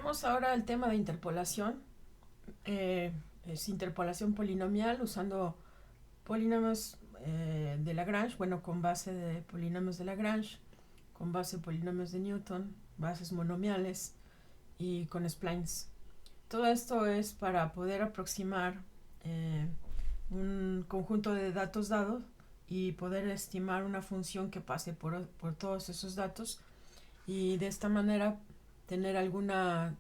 Tenemos ahora el tema de interpolación. Es interpolación polinomial usando polinomios de Lagrange, bueno, con base de polinomios de Lagrange, con base de polinomios de Newton, bases monomiales y con splines. Todo esto es para poder aproximar eh, un conjunto de datos dados y poder estimar una función que pase por todos esos datos y de esta manera tener alguna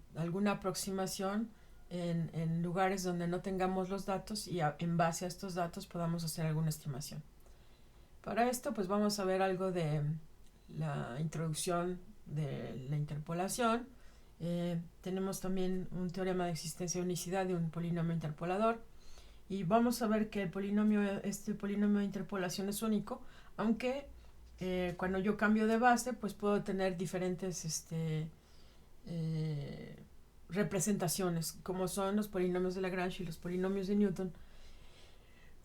aproximación en lugares donde no tengamos los datos y en base a estos datos podamos hacer alguna estimación. Para esto pues vamos a ver algo de la introducción de la interpolación. Tenemos también un teorema de existencia de unicidad de un polinomio interpolador y vamos a ver que este polinomio de interpolación es único, aunque cuando yo cambio de base pues puedo tener diferentes representaciones, como son los polinomios de Lagrange y los polinomios de Newton.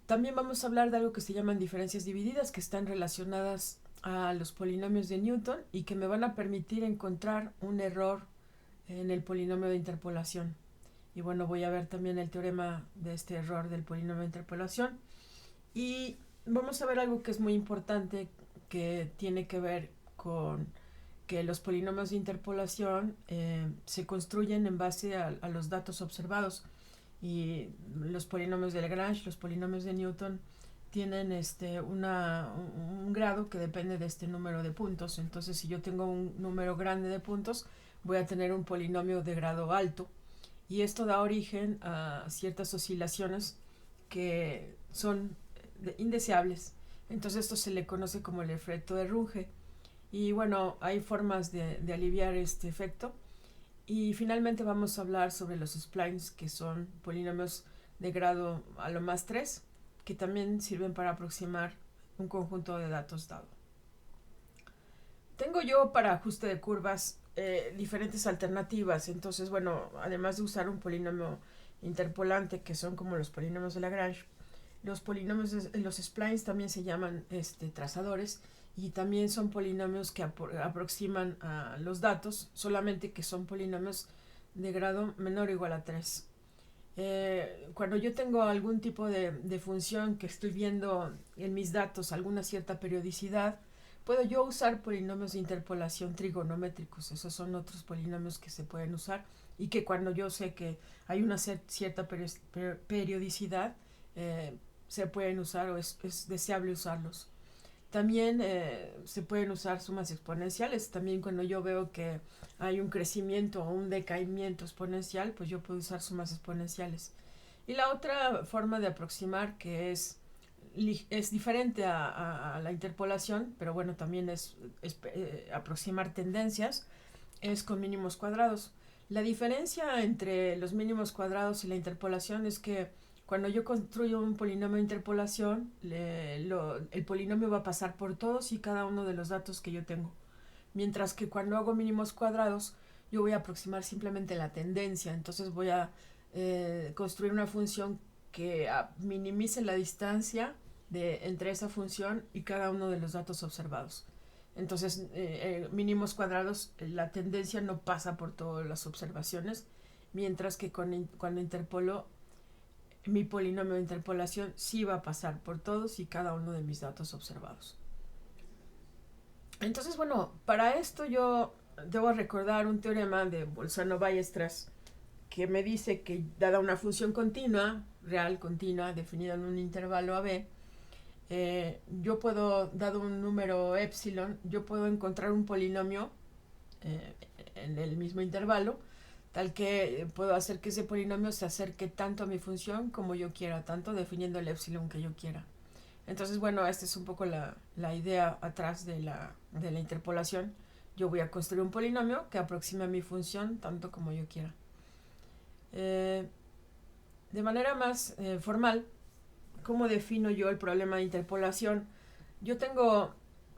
También vamos a hablar de algo que se llaman diferencias divididas, que están relacionadas a los polinomios de Newton y que me van a permitir encontrar un error en el polinomio de interpolación. Y bueno, voy a ver también el teorema de este error del polinomio de interpolación. Y vamos a ver algo que es muy importante, que tiene que ver con que los polinomios de interpolación se construyen en base a los datos observados, y los polinomios de Lagrange, los polinomios de Newton tienen un grado que depende de este número de puntos. Entonces, si yo tengo un número grande de puntos, voy a tener un polinomio de grado alto, y esto da origen a ciertas oscilaciones que son indeseables. Entonces esto se le conoce como el efecto de Runge. Y bueno, hay formas de aliviar este efecto. Y finalmente vamos a hablar sobre los splines, que son polinomios de grado a lo más 3, que también sirven para aproximar un conjunto de datos dado. Tengo yo para ajuste de curvas diferentes alternativas. Entonces, bueno, además de usar un polinomio interpolante, que son como los polinomios de Lagrange, los splines también se llaman trazadores, y también son polinomios que aproximan a los datos, solamente que son polinomios de grado menor o igual a 3. Cuando yo tengo algún tipo de función que estoy viendo en mis datos, alguna cierta periodicidad, puedo yo usar polinomios de interpolación trigonométricos. Esos son otros polinomios que se pueden usar y que cuando yo sé que hay una cierta periodicidad, se pueden usar, o es deseable usarlos. También se pueden usar sumas exponenciales. También cuando yo veo que hay un crecimiento o un decaimiento exponencial, pues yo puedo usar sumas exponenciales. Y la otra forma de aproximar, que es diferente a la interpolación, pero bueno, también es aproximar tendencias, es con mínimos cuadrados. La diferencia entre los mínimos cuadrados y la interpolación es que cuando yo construyo un polinomio de interpolación, el polinomio va a pasar por todos y cada uno de los datos que yo tengo. Mientras que cuando hago mínimos cuadrados, yo voy a aproximar simplemente la tendencia. Entonces voy a construir una función que minimice la distancia entre esa función y cada uno de los datos observados. Entonces, mínimos cuadrados, la tendencia no pasa por todas las observaciones, mientras que cuando interpolo, mi polinomio de interpolación sí va a pasar por todos y cada uno de mis datos observados. Entonces, bueno, para esto yo debo recordar un teorema de Bolzano-Weierstrass que me dice que, dada una función continua, real continua, definida en un intervalo AB, yo puedo, dado un número epsilon, yo puedo encontrar un polinomio en el mismo intervalo, tal que puedo hacer que ese polinomio se acerque tanto a mi función como yo quiera, tanto definiendo el epsilon que yo quiera. Entonces, bueno, esta es un poco la idea atrás de la interpolación. Yo voy a construir un polinomio que aproxime a mi función tanto como yo quiera. De manera más formal, ¿cómo defino yo el problema de interpolación? Yo tengo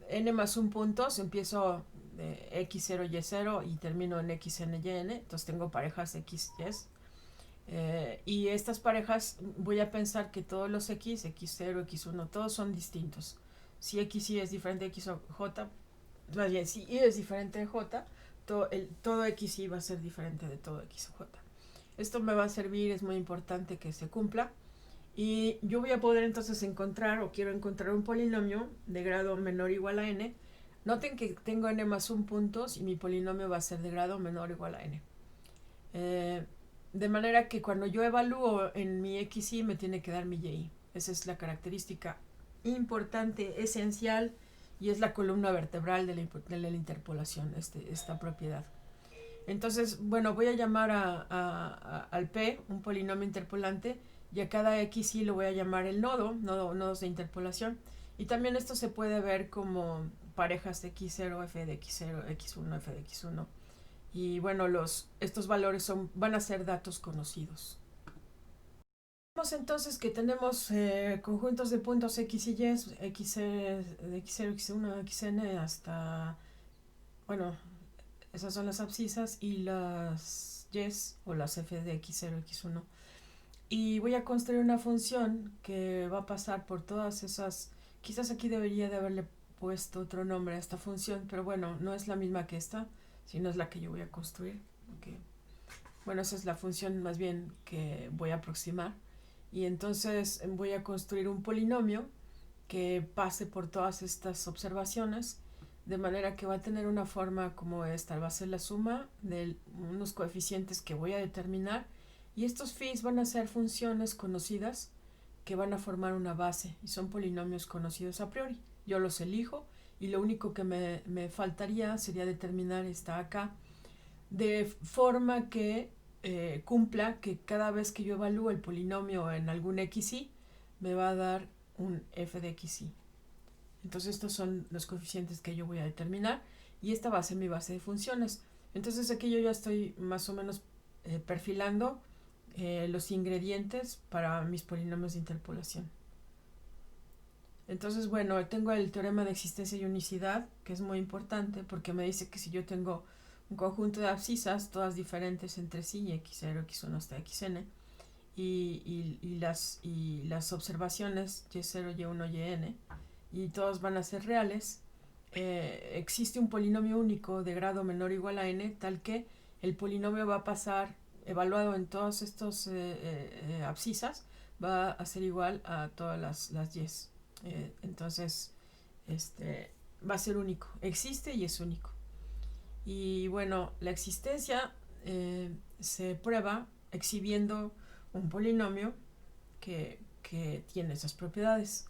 n más 1 puntos, empiezo de x0, y0 y termino en xn, yn, entonces tengo parejas x, y. Y estas parejas voy a pensar que todos los x0, x1, todos son distintos. Si x y es diferente de x o j, más bien si y es diferente de j, todo XY va a ser diferente de todo XJ. Esto me va a servir, es muy importante que se cumpla. Y yo voy a poder entonces encontrar, o quiero encontrar un polinomio de grado menor o igual a n. Noten que tengo n más 1 puntos y mi polinomio va a ser de grado menor o igual a n. De manera que cuando yo evalúo en mi XY me tiene que dar mi YI. Esa es la característica importante, esencial, y es la columna vertebral de la interpolación, esta propiedad. Entonces, bueno, voy a llamar al P un polinomio interpolante, y a cada XY lo voy a llamar el nodos de interpolación. Y también esto se puede ver como parejas de X0, F de X0, X1, F de X1. Y bueno, estos valores van a ser datos conocidos. Vemos entonces que tenemos conjuntos de puntos X y Y, X, de X0, X1, Xn hasta, bueno, esas son las abscisas y las Y o las F de X0, X1. Y voy a construir una función que va a pasar por todas esas. Quizás aquí debería de haberle puesto otro nombre a esta función, pero bueno, no es la misma que esta, sino es la que yo voy a construir. Okay. Bueno, esa es la función más bien que voy a aproximar. Y entonces voy a construir un polinomio que pase por todas estas observaciones, de manera que va a tener una forma como esta. Va a ser la suma de unos coeficientes que voy a determinar, y estos phis van a ser funciones conocidas que van a formar una base, y son polinomios conocidos a priori. Yo los elijo, y lo único que me faltaría sería determinar esta acá, de forma que cumpla que cada vez que yo evalúe el polinomio en algún XY, me va a dar un f de XY. Entonces estos son los coeficientes que yo voy a determinar, y esta va a ser mi base de funciones. Entonces aquí yo ya estoy más o menos perfilando los ingredientes para mis polinomios de interpolación. Entonces, bueno, tengo el teorema de existencia y unicidad, que es muy importante porque me dice que si yo tengo un conjunto de abscisas, todas diferentes entre sí, x0, x1 hasta xn, y las observaciones y0, y1, yn, y todos van a ser reales, existe un polinomio único de grado menor o igual a n, tal que el polinomio va a pasar, evaluado en todos estos abscisas, va a ser igual a todas las y's. Entonces, va a ser único, existe y es único. Y bueno, la existencia se prueba exhibiendo un polinomio que tiene esas propiedades.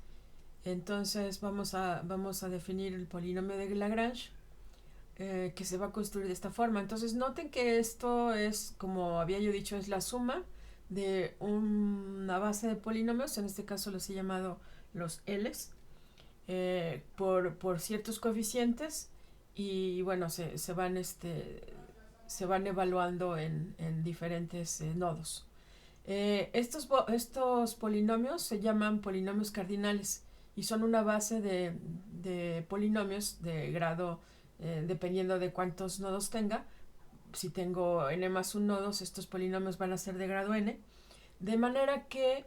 Entonces vamos a definir el polinomio de Lagrange, que se va a construir de esta forma. Entonces noten que esto es, como había yo dicho, es la suma de una base de polinomios, en este caso los he llamado los L's, por ciertos coeficientes, y bueno, se van evaluando en diferentes nodos. Estos polinomios se llaman polinomios cardinales, y son una base de polinomios de grado, dependiendo de cuántos nodos tenga. Si tengo n más 1 nodos, estos polinomios van a ser de grado n, de manera que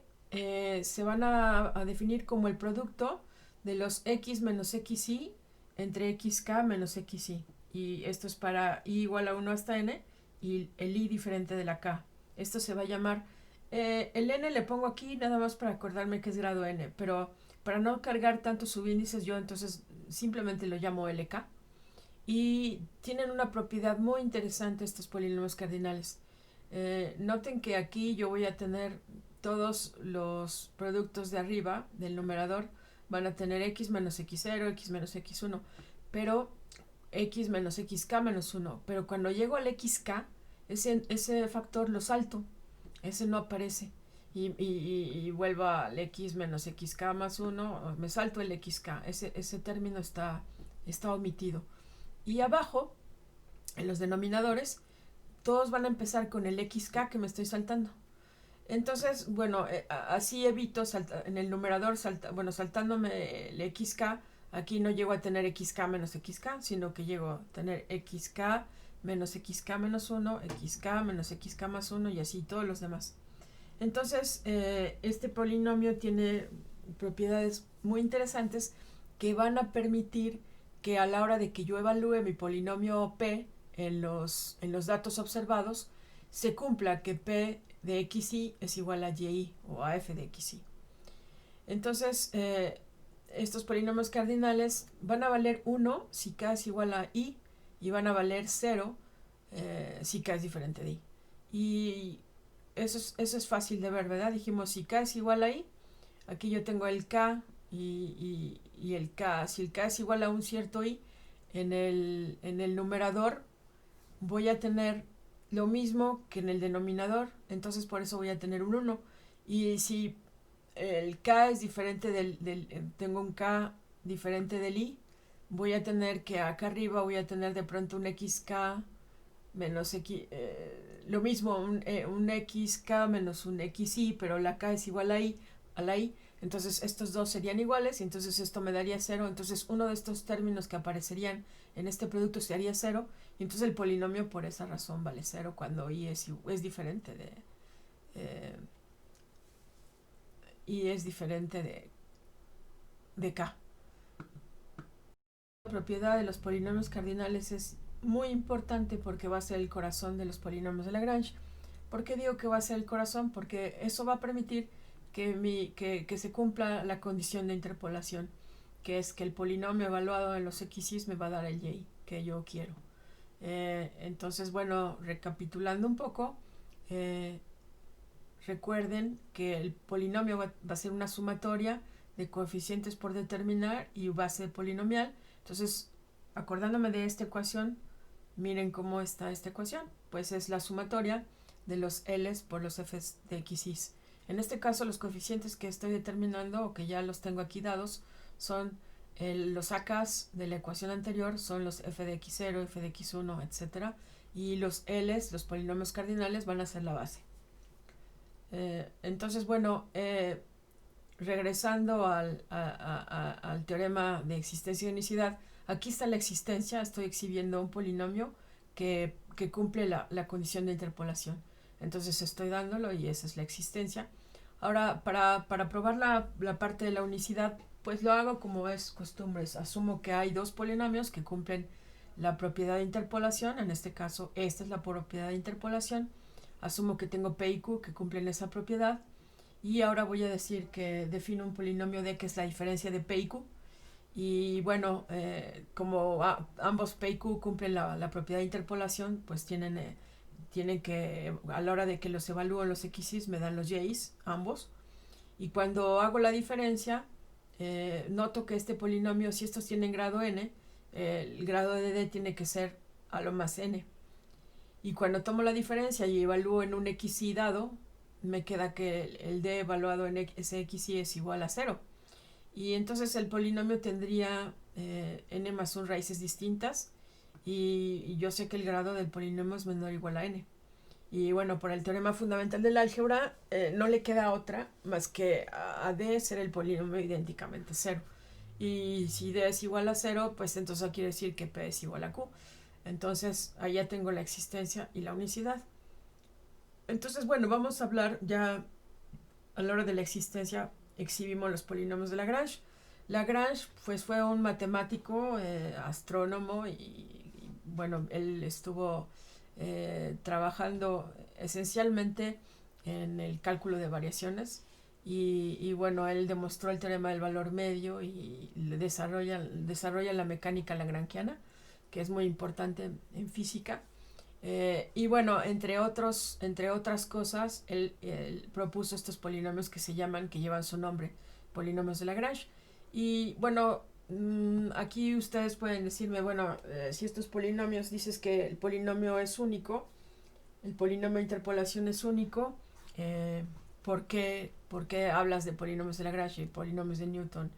se van a definir como el producto de los x menos xy entre xk menos xy. Y esto es para i igual a 1 hasta n, y el i diferente de la k. Esto se va a llamar, el n le pongo aquí nada más para acordarme que es grado n, pero para no cargar tantos subíndices, yo entonces simplemente lo llamo lk. Y tienen una propiedad muy interesante estos polinomios cardinales. Noten que aquí yo voy a tener todos los productos de arriba del numerador, van a tener x menos x0, x menos x1, pero x menos xk menos 1. Pero cuando llego al xk, ese factor lo salto, ese no aparece. Y vuelvo al x menos xk más 1, me salto el xk, ese término está omitido. Y abajo, en los denominadores, todos van a empezar con el xk que me estoy saltando. Entonces, bueno, así evito en el numerador, saltándome el xk, aquí no llego a tener xk menos xk, sino que llego a tener xk menos xk menos 1, xk menos xk más 1, y así todos los demás. Entonces, este polinomio tiene propiedades muy interesantes que van a permitir que a la hora de que yo evalúe mi polinomio P en los datos observados se cumpla que P de XY es igual a YI o a F de XY. Entonces, estos polinomios cardinales van a valer 1 si K es igual a I y van a valer 0 si K es diferente de I. Y eso es fácil de ver, ¿verdad? Dijimos, si K es igual a I, aquí yo tengo el K y el K. Si el K es igual a un cierto I, en el numerador voy a tener lo mismo que en el denominador, entonces por eso voy a tener un 1. Y si el K es diferente tengo un K diferente del I, voy a tener que acá arriba voy a tener de pronto un XK menos X, lo mismo, un XK menos un XI, pero la K es igual a la I, entonces estos dos serían iguales y entonces esto me daría 0, entonces uno de estos términos que aparecerían en este producto sería 0 y entonces el polinomio por esa razón vale 0 cuando I es diferente I es diferente de K. La propiedad de los polinomios cardinales es muy importante porque va a ser el corazón de los polinomios de Lagrange. ¿Por qué digo que va a ser el corazón? Porque eso va a permitir que se cumpla la condición de interpolación, que es que el polinomio evaluado en los XY me va a dar el Y que yo quiero. Entonces, bueno, recapitulando un poco, recuerden que el polinomio va a ser una sumatoria de coeficientes por determinar y base polinomial. Entonces, acordándome de esta ecuación, miren cómo está esta ecuación. Pues es la sumatoria de los L's por los F's de XY. En este caso, los coeficientes que estoy determinando o que ya los tengo aquí dados son los AKs de la ecuación anterior, son los F de X0, F de X1, etc. Y los L's, los polinomios cardinales, van a ser la base. Entonces, bueno, regresando al teorema de existencia y unicidad, aquí está la existencia, estoy exhibiendo un polinomio que cumple la condición de interpolación. Entonces estoy dándolo y esa es la existencia. Ahora, para probar la parte de la unicidad, pues lo hago como es costumbre. Asumo que hay dos polinomios que cumplen la propiedad de interpolación. En este caso, esta es la propiedad de interpolación. Asumo que tengo P y Q que cumplen esa propiedad. Y ahora voy a decir que defino un polinomio D que es la diferencia de P y Q. Y bueno, como ambos P y Q cumplen la propiedad de interpolación, pues tienen que, a la hora de que los evalúo los XYs, me dan los Y's, ambos. Y cuando hago la diferencia, noto que este polinomio, si estos tienen grado n, el grado de D tiene que ser a lo más n. Y cuando tomo la diferencia y evalúo en un XY dado, me queda que el D evaluado en ese XY es igual a 0. Y entonces el polinomio tendría n más 1 raíces distintas y yo sé que el grado del polinomio es menor o igual a n. Y bueno, por el teorema fundamental del álgebra no le queda otra más que a D ser el polinomio idénticamente 0. Y si D es igual a 0, pues entonces quiere decir que P es igual a Q. Entonces ahí ya tengo la existencia y la unicidad. Entonces, bueno, vamos a hablar ya a la hora de la existencia, exhibimos los polinomios de Lagrange. Lagrange pues fue un matemático, astrónomo y bueno, él estuvo trabajando esencialmente en el cálculo de variaciones y bueno, él demostró el teorema del valor medio y desarrolla la mecánica lagrangiana, que es muy importante en física. Y bueno, entre otras cosas, él propuso estos polinomios que llevan su nombre, polinomios de Lagrange. Y bueno, aquí ustedes pueden decirme, bueno, si estos polinomios dices que el polinomio es único, el polinomio de interpolación es único, ¿por qué hablas de polinomios de Lagrange y polinomios de Newton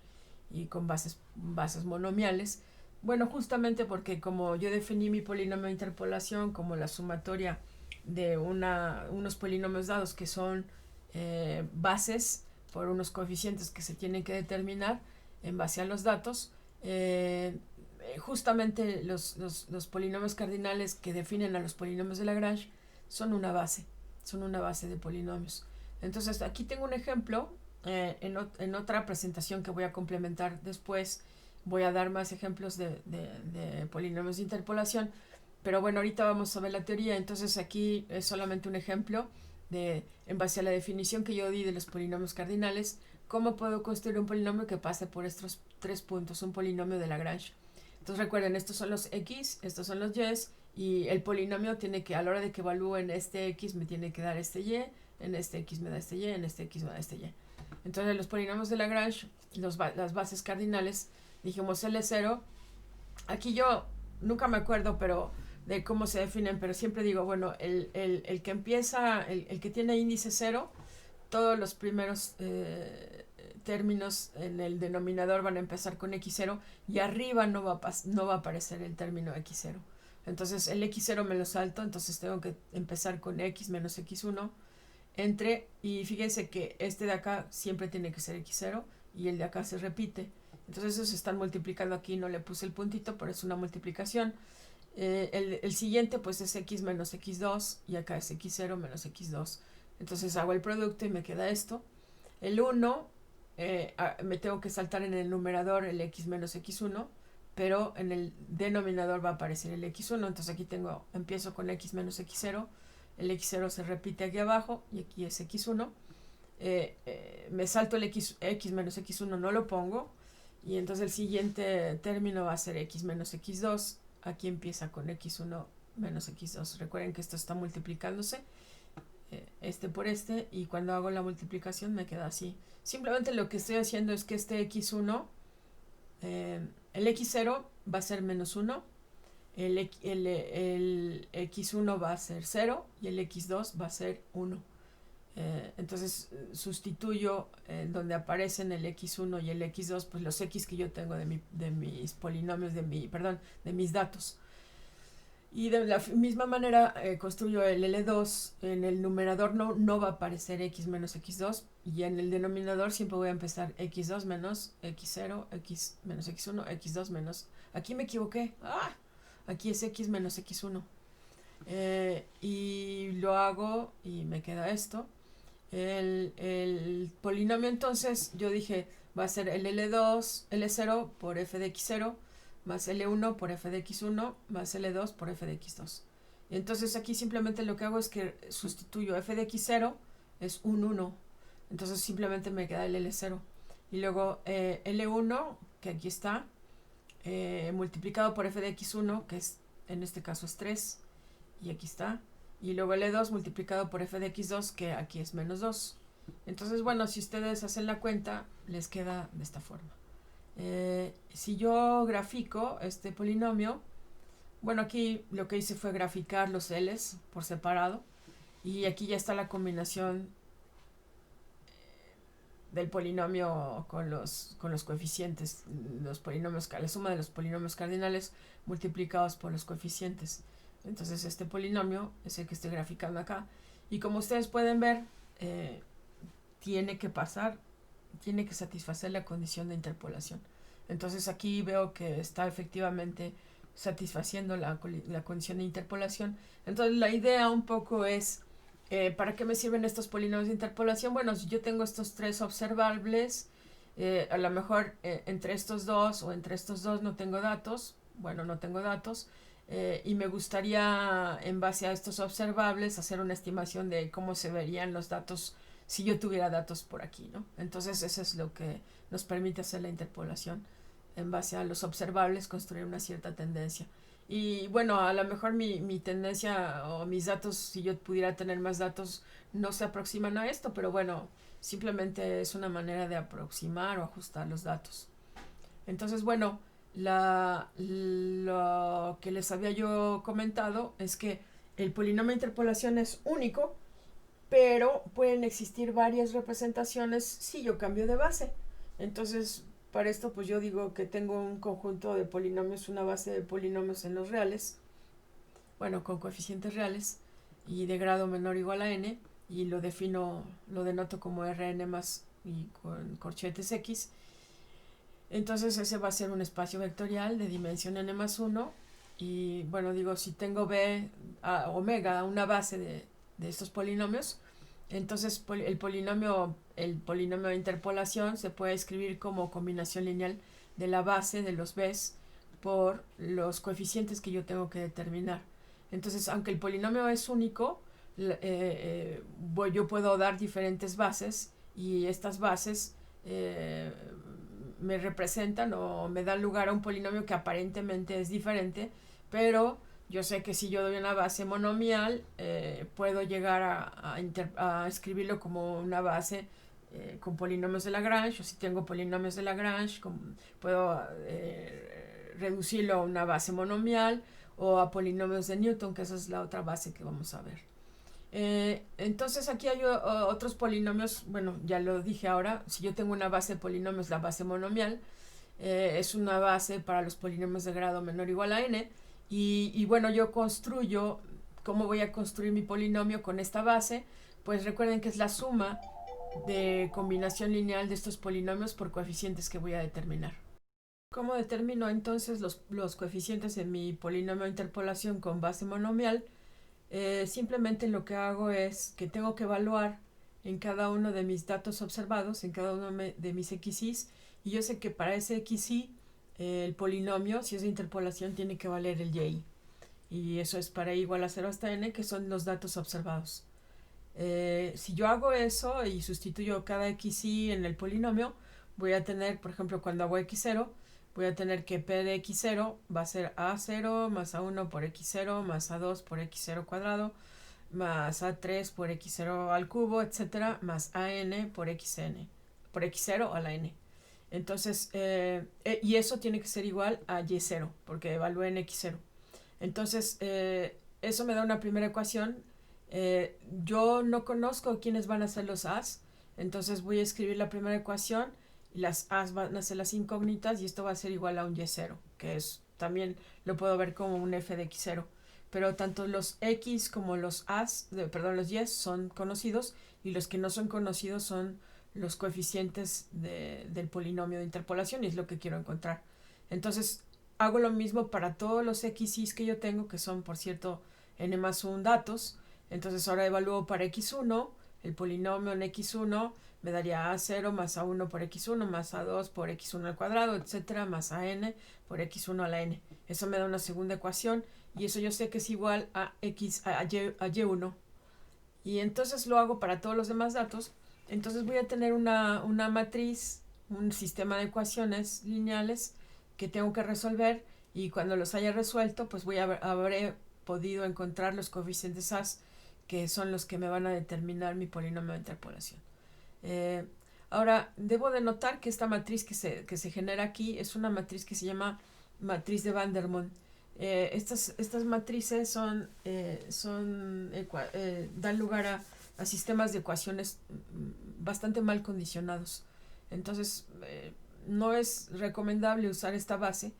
y con bases monomiales? Bueno, justamente porque como yo definí mi polinomio de interpolación como la sumatoria de unos polinomios dados que son bases por unos coeficientes que se tienen que determinar en base a los datos, justamente los polinomios cardinales que definen a los polinomios de Lagrange son una base de polinomios. Entonces aquí tengo un ejemplo, en otra presentación que voy a complementar después voy a dar más ejemplos de polinomios de interpolación, pero bueno, ahorita vamos a ver la teoría. Entonces aquí es solamente un ejemplo en base a la definición que yo di de los polinomios cardinales, cómo puedo construir un polinomio que pase por estos 3 puntos, un polinomio de Lagrange. Entonces recuerden, estos son los x, estos son los y el polinomio tiene que, a la hora de que evalúen este x, me tiene que dar este y, en este x me da este y, en este x me da este y. Entonces los polinomios de Lagrange, las bases cardinales, dijimos L0. Aquí yo nunca me acuerdo de cómo se definen, pero siempre digo, bueno, el que empieza, el que tiene índice 0, todos los primeros términos en el denominador van a empezar con x0 y arriba no va a aparecer el término x0. Entonces el x0 me lo salto, entonces tengo que empezar con x menos x1 y fíjense que este de acá siempre tiene que ser x0 y el de acá se repite. Entonces esos se están multiplicando aquí, no le puse el puntito, pero es una multiplicación. El siguiente pues es x menos x2 y acá es x0 menos x2. Entonces hago el producto y me queda esto. El 1, me tengo que saltar en el numerador el x menos x1, pero en el denominador va a aparecer el x1. Entonces aquí empiezo con x menos x0, el x0 se repite aquí abajo y aquí es x1. Me salto el x menos x1, no lo pongo, y entonces el siguiente término va a ser x menos x2. Aquí empieza con x1 menos x2. Recuerden que esto está multiplicándose, este por este, y cuando hago la multiplicación me queda así. Simplemente lo que estoy haciendo es que este x1, el x0 va a ser menos 1, el x1 va a ser 0 y el x2 va a ser 1. Entonces sustituyo donde aparecen el x1 y el x2, pues los x que yo tengo de mis polinomios, de mis datos. Y de la misma manera construyo el L2. En el numerador no va a aparecer x menos x2, y en el denominador siempre voy a empezar x2 menos x0, x menos x1, x2 menos... Aquí me equivoqué. Aquí es x menos x1. Y lo hago y me queda esto. El polinomio, entonces yo dije, va a ser el L2, L0 por f de x0 más L1 por f de x1 más L2 por f de x2. Y entonces aquí simplemente lo que hago es que sustituyo f de x0, es un 1, entonces simplemente me queda el L0. Y luego L1, que aquí está, multiplicado por f de x1, que en este caso es 3, y aquí está. Y luego L2 multiplicado por f de x2, que aquí es menos 2. Entonces, bueno, si ustedes hacen la cuenta, les queda de esta forma. Si yo grafico este polinomio, bueno, aquí lo que hice fue graficar los L's por separado, y aquí ya está la combinación del polinomio con los coeficientes, los polinomios, la suma de los polinomios cardinales multiplicados por los coeficientes. Entonces este polinomio es el que estoy graficando acá, y como ustedes pueden ver, tiene que satisfacer la condición de interpolación. Entonces aquí veo que está efectivamente satisfaciendo la condición de interpolación. Entonces la idea un poco es, ¿para qué me sirven estos polinomios de interpolación? Bueno, si yo tengo estos 3 observables, a lo mejor entre estos dos o entre estos dos no tengo datos. Bueno, no tengo datos. Y me gustaría, en base a estos observables, hacer una estimación de cómo se verían los datos si yo tuviera datos por aquí, ¿no? Entonces eso es lo que nos permite hacer la interpolación. En base a los observables, construir una cierta tendencia. Y bueno, a lo mejor mi tendencia o mis datos, si yo pudiera tener más datos, no se aproximan a esto, pero bueno, simplemente es una manera de aproximar o ajustar los datos. Entonces, bueno, lo que les había yo comentado es que el polinomio de interpolación es único, pero pueden existir varias representaciones si yo cambio de base. Entonces, para esto pues yo digo que tengo un conjunto de polinomios, una base de polinomios en los reales, bueno, con coeficientes reales y de grado menor o igual a n, y lo denoto como Rn más y con corchetes x. Entonces ese va a ser un espacio vectorial de dimensión n más 1, y bueno, digo, si tengo b omega, una base de estos polinomios, entonces el polinomio de interpolación se puede escribir como combinación lineal de la base de los b's por los coeficientes que yo tengo que determinar. Entonces, aunque el polinomio es único, yo puedo dar diferentes bases y estas bases me representan o me dan lugar a un polinomio que aparentemente es diferente, pero yo sé que si yo doy una base monomial, puedo llegar a escribirlo como una base con polinomios de Lagrange, o si tengo polinomios de Lagrange, puedo reducirlo a una base monomial o a polinomios de Newton, que esa es la otra base que vamos a ver. Entonces aquí hay otros polinomios, bueno, ya lo dije ahora, si yo tengo una base de polinomios, la base monomial, es una base para los polinomios de grado menor o igual a n, y bueno, yo construyo, ¿cómo voy a construir mi polinomio con esta base? Pues recuerden que es la suma de combinación lineal de estos polinomios por coeficientes que voy a determinar. ¿Cómo determino entonces los coeficientes de mi polinomio de interpolación con base monomial? Simplemente lo que hago es que tengo que evaluar en cada uno de mis datos observados, en cada uno de mis XYs, y yo sé que para ese XY el polinomio, si es de interpolación, tiene que valer el Y. Y eso es para y igual a 0 hasta n, que son los datos observados. Si yo hago eso y sustituyo cada XY en el polinomio, voy a tener, por ejemplo, cuando hago x0, voy a tener que p de x0 va a ser a0 más a1 por x0 más a2 por x0 cuadrado más a3 por x0 al cubo, etcétera, más an por xn, por x0 a la n. Entonces, y eso tiene que ser igual a y0, porque evalúe en x0. Entonces, eso me da una primera ecuación. Yo no conozco quiénes van a ser los a's, entonces voy a escribir la primera ecuación y las a's van a ser las incógnitas y esto va a ser igual a un y0, que es también lo puedo ver como un f de x0. Pero tanto los x como los a's, los y son conocidos y los que no son conocidos son los coeficientes del polinomio de interpolación y es lo que quiero encontrar. Entonces hago lo mismo para todos los xy's que yo tengo, que son por cierto n más 1 datos. Entonces ahora evalúo para x1, el polinomio en x1 me daría a0 más a1 por x1 más a2 por x1 al cuadrado, etcétera, más a n por x1 a la n. Eso me da una segunda ecuación y eso yo sé que es igual a y1. Y entonces lo hago para todos los demás datos. Entonces voy a tener una matriz, un sistema de ecuaciones lineales que tengo que resolver y cuando los haya resuelto, pues habré podido encontrar los coeficientes a's, que son los que me van a determinar mi polinomio de interpolación. Ahora, debo de notar que esta matriz que se genera aquí es una matriz que se llama matriz de Vandermonde. Estas matrices dan lugar a sistemas de ecuaciones bastante mal condicionados. Entonces, no es recomendable usar esta base.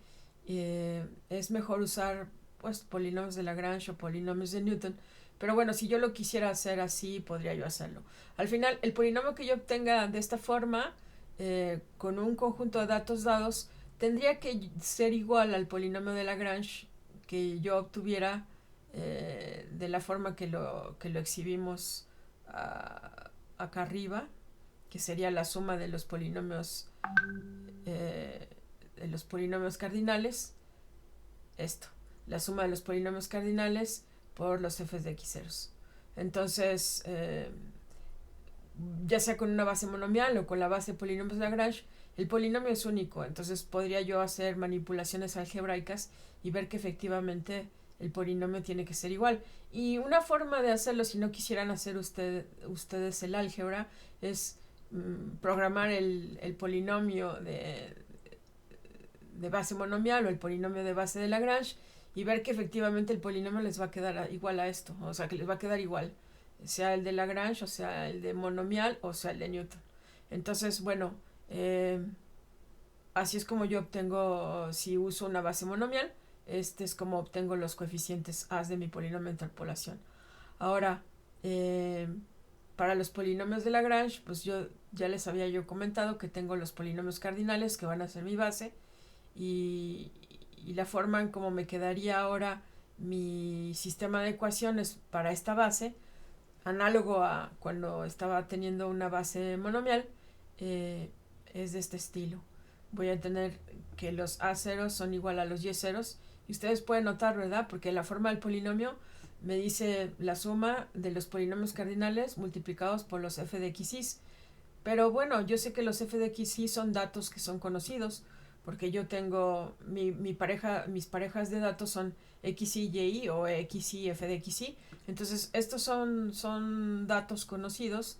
Es mejor usar pues polinomios de Lagrange o polinomios de Newton. Pero bueno, si yo lo quisiera hacer así, podría yo hacerlo. Al final, el polinomio que yo obtenga de esta forma, con un conjunto de datos dados, tendría que ser igual al polinomio de Lagrange que yo obtuviera de la forma que lo exhibimos acá arriba, que sería la suma de los polinomios cardinales. Esto, la suma de los polinomios cardinales por los f's de x ceros. Entonces, ya sea con una base monomial o con la base de polinomios de Lagrange, el polinomio es único, entonces podría yo hacer manipulaciones algebraicas y ver que efectivamente el polinomio tiene que ser igual. Y una forma de hacerlo, si no quisieran hacer ustedes el álgebra, es programar el polinomio de base monomial o el polinomio de base de Lagrange y ver que efectivamente el polinomio les va a quedar igual a esto, o sea que les va a quedar igual, sea el de Lagrange o sea el de monomial o sea el de Newton. Entonces, bueno, así es como yo obtengo, si uso una base monomial, este es como obtengo los coeficientes a's de mi polinomio de interpolación. Ahora, para los polinomios de Lagrange, pues yo ya les había yo comentado que tengo los polinomios cardinales que van a ser mi base y la forma en cómo me quedaría ahora mi sistema de ecuaciones para esta base, análogo a cuando estaba teniendo una base monomial, es de este estilo. Voy a tener que los a ceros son igual a los y ceros Y ustedes pueden notar, ¿verdad? Porque la forma del polinomio me dice la suma de los polinomios cardinales multiplicados por los f de x. Pero bueno, yo sé que los f de x son datos que son conocidos, porque yo tengo mi pareja, mis parejas de datos son xy, y o xy, f de xy. Entonces, estos son datos conocidos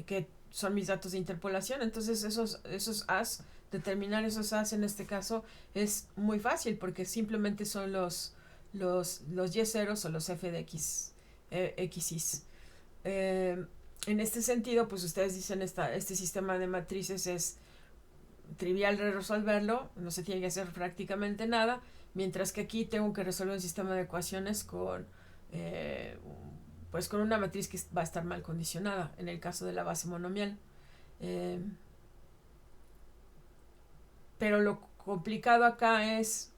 que son mis datos de interpolación. Entonces, esos as, determinar esos as en este caso es muy fácil, porque simplemente son los y ceros o los f de x, xis. En este sentido, pues ustedes dicen, este sistema de matrices es trivial de resolverlo, no se tiene que hacer prácticamente nada, mientras que aquí tengo que resolver un sistema de ecuaciones eh, con una matriz que va a estar mal condicionada, en el caso de la base monomial. Eh, pero lo complicado acá es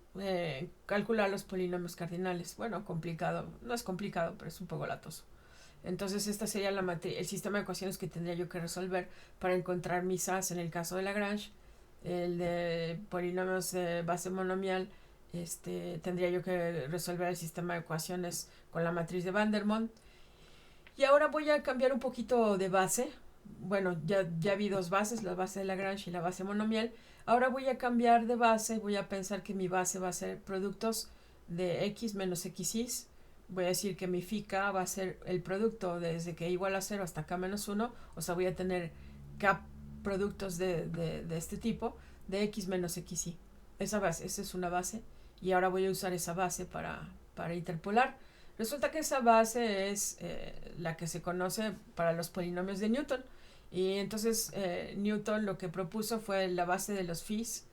calcular los polinomios cardinales. Bueno, complicado, no es complicado, pero es un poco latoso. Entonces esta sería el sistema de ecuaciones que tendría yo que resolver para encontrar mis A's en el caso de Lagrange. El de polinomios de base monomial, tendría yo que resolver el sistema de ecuaciones con la matriz de Vandermonde. Y ahora voy a cambiar un poquito de base. Bueno, ya vi dos bases, la base de Lagrange y la base monomial. Ahora voy a cambiar de base, voy a pensar que mi base va a ser productos de x menos xy. Voy a decir que mi phi k va a ser el producto desde que igual a 0 hasta k menos 1. O sea, voy a tener k productos de este tipo de x menos xy. Esa es una base. Y ahora voy a usar esa base para interpolar. Resulta que esa base es la que se conoce para los polinomios de Newton. Y entonces Newton lo que propuso fue la base de los phis.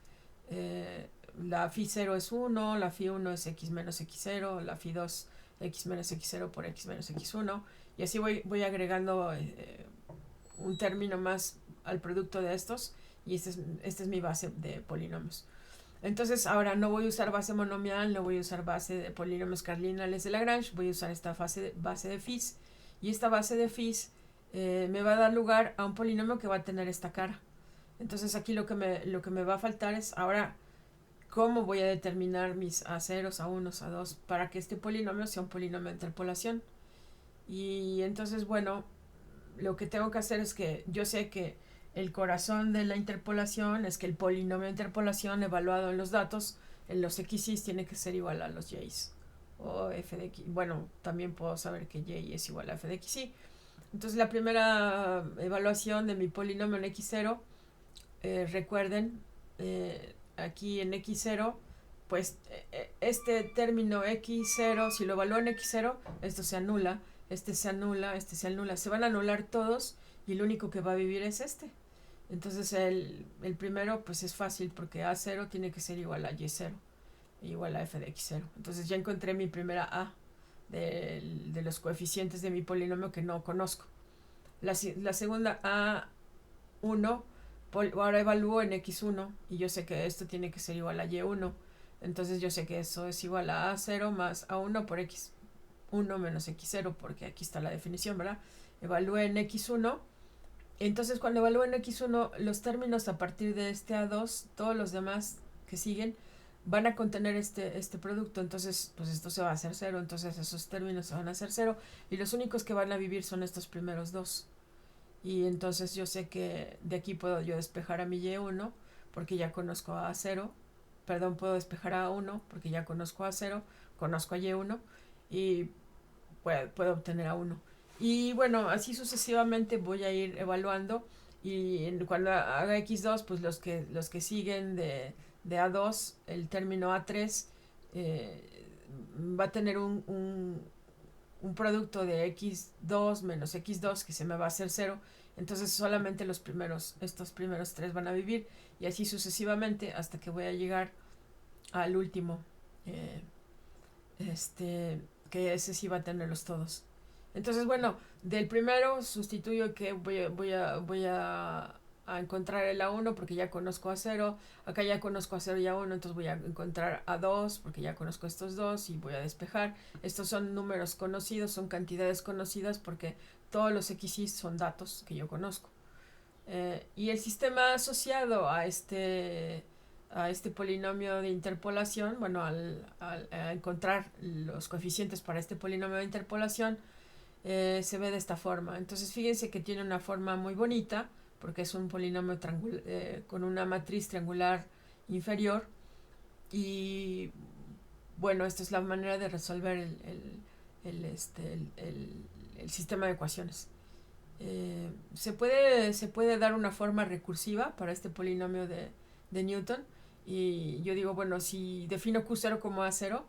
La phi 0 es 1, la phi 1 es x menos x0, la phi 2 x menos x0 por x menos x1. Y así voy agregando un término más al producto de estos. Y esta es mi base de polinomios. Entonces ahora no voy a usar base monomial, no voy a usar base de polinomios cardinales de Lagrange, voy a usar esta base de phis. Y esta base de phis me va a dar lugar a un polinomio que va a tener esta cara. Entonces aquí lo que me va a faltar es ahora cómo voy a determinar mis A0, A1, A2 para que este polinomio sea un polinomio de interpolación. Y entonces, bueno, lo que tengo que hacer es que yo sé que el corazón de la interpolación es que el polinomio de interpolación evaluado en los datos, en los x's, tiene que ser igual a los y's. O f de x. Bueno, también puedo saber que y es igual a f de xy. Entonces la primera evaluación de mi polinomio en x0, recuerden, aquí en x0, pues este término x0, si lo evalúo en x0, esto se anula, este se anula, este se anula, se van a anular todos y el único que va a vivir es este. Entonces el primero pues es fácil porque A0 tiene que ser igual a Y0, igual a f de x0. Entonces ya encontré mi primera A de los coeficientes de mi polinomio que no conozco. La segunda A1, ahora evalúo en x1 y yo sé que esto tiene que ser igual a y1. Entonces yo sé que eso es igual a A0 más A1 por x1 menos x0, porque aquí está la definición, ¿verdad? Evalúo en x1. Entonces cuando evalúo en x1 los términos a partir de este A2, todos los demás que siguen van a contener este producto. Entonces pues esto se va a hacer 0, entonces esos términos se van a hacer 0 y los únicos que van a vivir son estos primeros dos. Y entonces yo sé que de aquí puedo yo despejar a mi y1 porque ya conozco a A0. Perdón, puedo despejar a A1 porque ya conozco a A0, conozco a y1 y puedo obtener a 1. Y bueno, así sucesivamente voy a ir evaluando y cuando haga x2, pues los que siguen de A2, el término A3 va a tener un producto de x2 menos x2 que se me va a hacer 0. Entonces solamente estos primeros tres van a vivir y así sucesivamente hasta que voy a llegar al último, que ese sí va a tenerlos todos. Entonces, bueno, del primero sustituyo que voy a encontrar el A1 porque ya conozco A0. Acá ya conozco A0 y A1, entonces voy a encontrar A2 porque ya conozco estos dos y voy a despejar. Estos son números conocidos, son cantidades conocidas porque todos los XY son datos que yo conozco. Y el sistema asociado a este polinomio de interpolación, bueno, a encontrar los coeficientes para este polinomio de interpolación, se ve de esta forma. Entonces fíjense que tiene una forma muy bonita, porque es un polinomio con una matriz triangular inferior. Y bueno, esta es la manera de resolver el sistema de ecuaciones. Se puede dar una forma recursiva para este polinomio de Newton. Y yo digo, bueno, si defino Q0 como A0,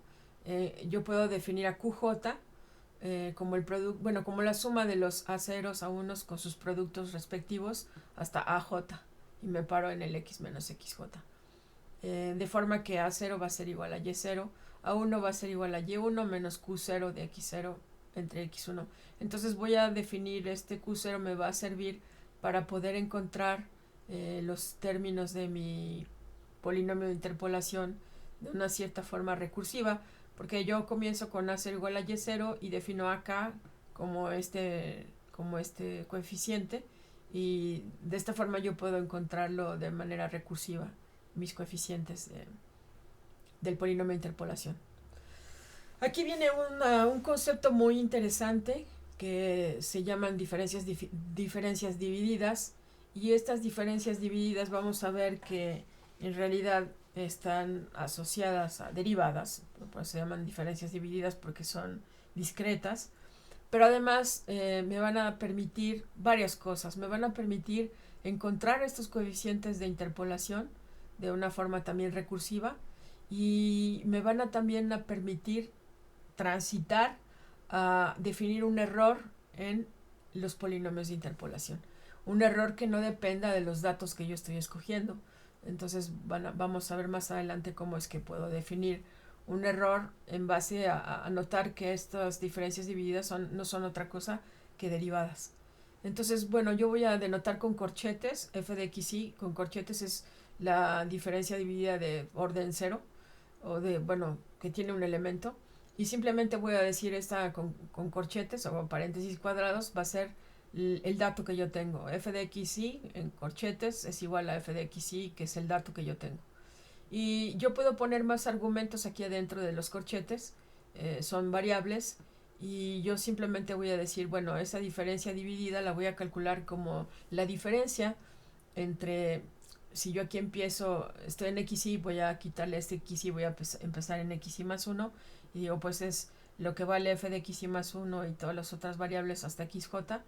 yo puedo definir a QJ como el producto, bueno, como la suma de los A0s a 1 con sus productos respectivos hasta AJ. Y me paro en el X menos XJ. De forma que A0 va a ser igual a Y0, A1 va a ser igual a Y1 menos Q0 de X0 entre X1. Entonces voy a definir este Q0, me va a servir para poder encontrar los términos de mi polinomio de interpolación de una cierta forma recursiva, porque yo comienzo con A0 igual a Y0 y defino acá como este coeficiente, y de esta forma yo puedo encontrarlo de manera recursiva, mis coeficientes del polinomio de interpolación. Aquí viene un concepto muy interesante que se llaman diferencias divididas, y estas diferencias divididas vamos a ver que en realidad están asociadas a derivadas, pues se llaman diferencias divididas porque son discretas, pero además me van a permitir varias cosas. Me van a permitir encontrar estos coeficientes de interpolación de una forma también recursiva, y me van a también a permitir transitar a definir un error en los polinomios de interpolación. Un error que no dependa de los datos que yo estoy escogiendo. Entonces vamos a ver más adelante cómo es que puedo definir un error en base a notar que estas diferencias divididas no son otra cosa que derivadas. Entonces, bueno, yo voy a denotar con corchetes, f de xy, con corchetes es la diferencia dividida de orden 0, o de, bueno, que tiene un elemento, y simplemente voy a decir esta con corchetes o con paréntesis cuadrados, va a ser el dato que yo tengo. F de xy en corchetes es igual a f de xy, que es el dato que yo tengo. Y yo puedo poner más argumentos aquí adentro de los corchetes, son variables, y yo simplemente voy a decir, bueno, esa diferencia dividida la voy a calcular como la diferencia entre, si yo aquí estoy en xy, voy a quitarle este xy, voy a empezar en xy más 1, y digo, pues es lo que vale f de xy más 1 y todas las otras variables hasta xj,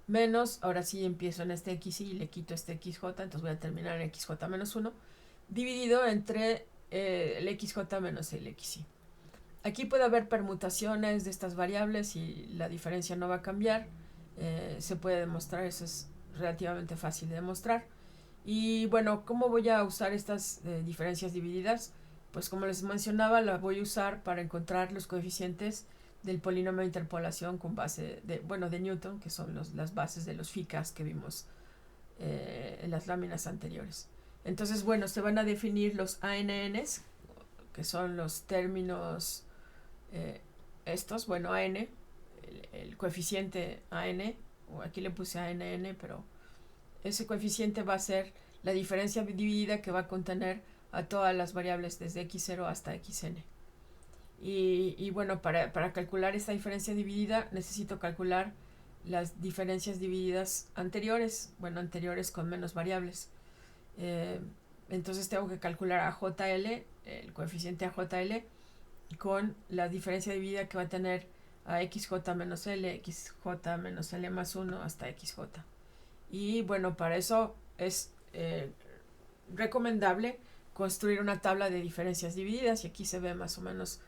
menos, ahora sí empiezo en este xy y le quito este xj, entonces voy a terminar en xj menos 1, dividido entre el xj menos el xy. Aquí puede haber permutaciones de estas variables y la diferencia no va a cambiar. Se puede demostrar, eso es relativamente fácil de demostrar. Y bueno, ¿cómo voy a usar estas diferencias divididas? Pues como les mencionaba, las voy a usar para encontrar los coeficientes del polinomio de interpolación con base de Newton, que son las bases de los FICAs que vimos en las láminas anteriores. Entonces, bueno, se van a definir los ANNs, que son los términos estos, bueno, AN, el coeficiente AN, o aquí le puse ANN, pero ese coeficiente va a ser la diferencia dividida que va a contener a todas las variables desde x0 hasta xn. Y bueno, para calcular esta diferencia dividida necesito calcular las diferencias divididas anteriores, bueno, anteriores con menos variables. Entonces tengo que calcular a JL, el coeficiente AJL, con la diferencia dividida que va a tener a XJ menos L, XJ menos L más 1 hasta XJ. Y bueno, para eso es recomendable construir una tabla de diferencias divididas, y aquí se ve más o menos,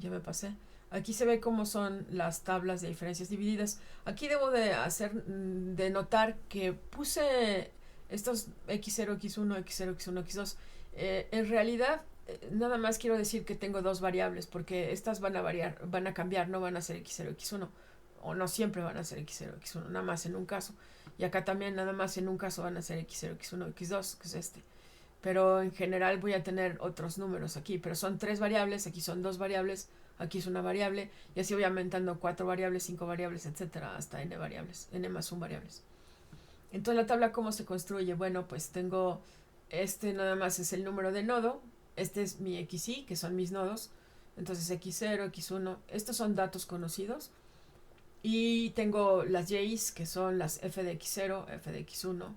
ya me pasé. Aquí se ve cómo son las tablas de diferencias divididas. Aquí debo de notar que puse estos x0, x1, x0, x1, x2. En realidad, nada más quiero decir que tengo dos variables, porque estas van a cambiar, no van a ser x0, x1, o no siempre van a ser x0, x1, nada más en un caso. Y acá también nada más en un caso van a ser x0, x1, x2, que es este. Pero en general voy a tener otros números aquí, pero son tres variables, aquí son dos variables, aquí es una variable, y así voy aumentando 4 variables, 5 variables, etcétera, hasta n variables, n más 1 variables. Entonces la tabla, ¿cómo se construye? Bueno, pues tengo este nada más es el número de nodo, este es mi XY, que son mis nodos, entonces X0, X1, estos son datos conocidos, y tengo las Y's, que son las f de X0, f de X1,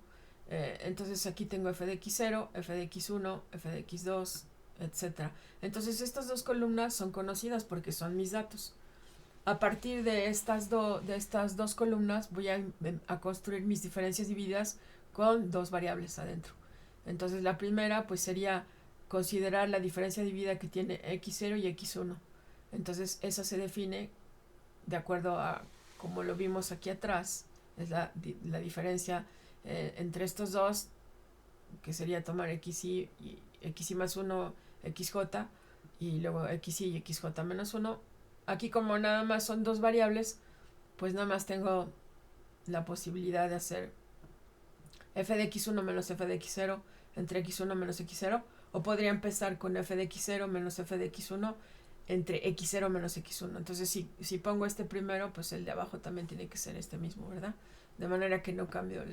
entonces aquí tengo f de X0, f de X1, f de X2, etcétera. Entonces estas dos columnas son conocidas porque son mis datos. A partir de estas dos columnas voy a construir mis diferencias divididas con dos variables adentro. Entonces la primera pues sería considerar la diferencia dividida que tiene X0 y X1. Entonces esa se define de acuerdo a como lo vimos aquí atrás, es la diferencia entre estos dos, que sería tomar XY más 1, XJ, y luego XY y XJ menos 1. Aquí como nada más son dos variables, pues nada más tengo la posibilidad de hacer f de x1 menos f de x0 entre x1 menos x0, o podría empezar con f de x0 menos f de x1 entre x0 menos x1. Entonces si pongo este primero, pues el de abajo también tiene que ser este mismo, ¿verdad? De manera que no cambio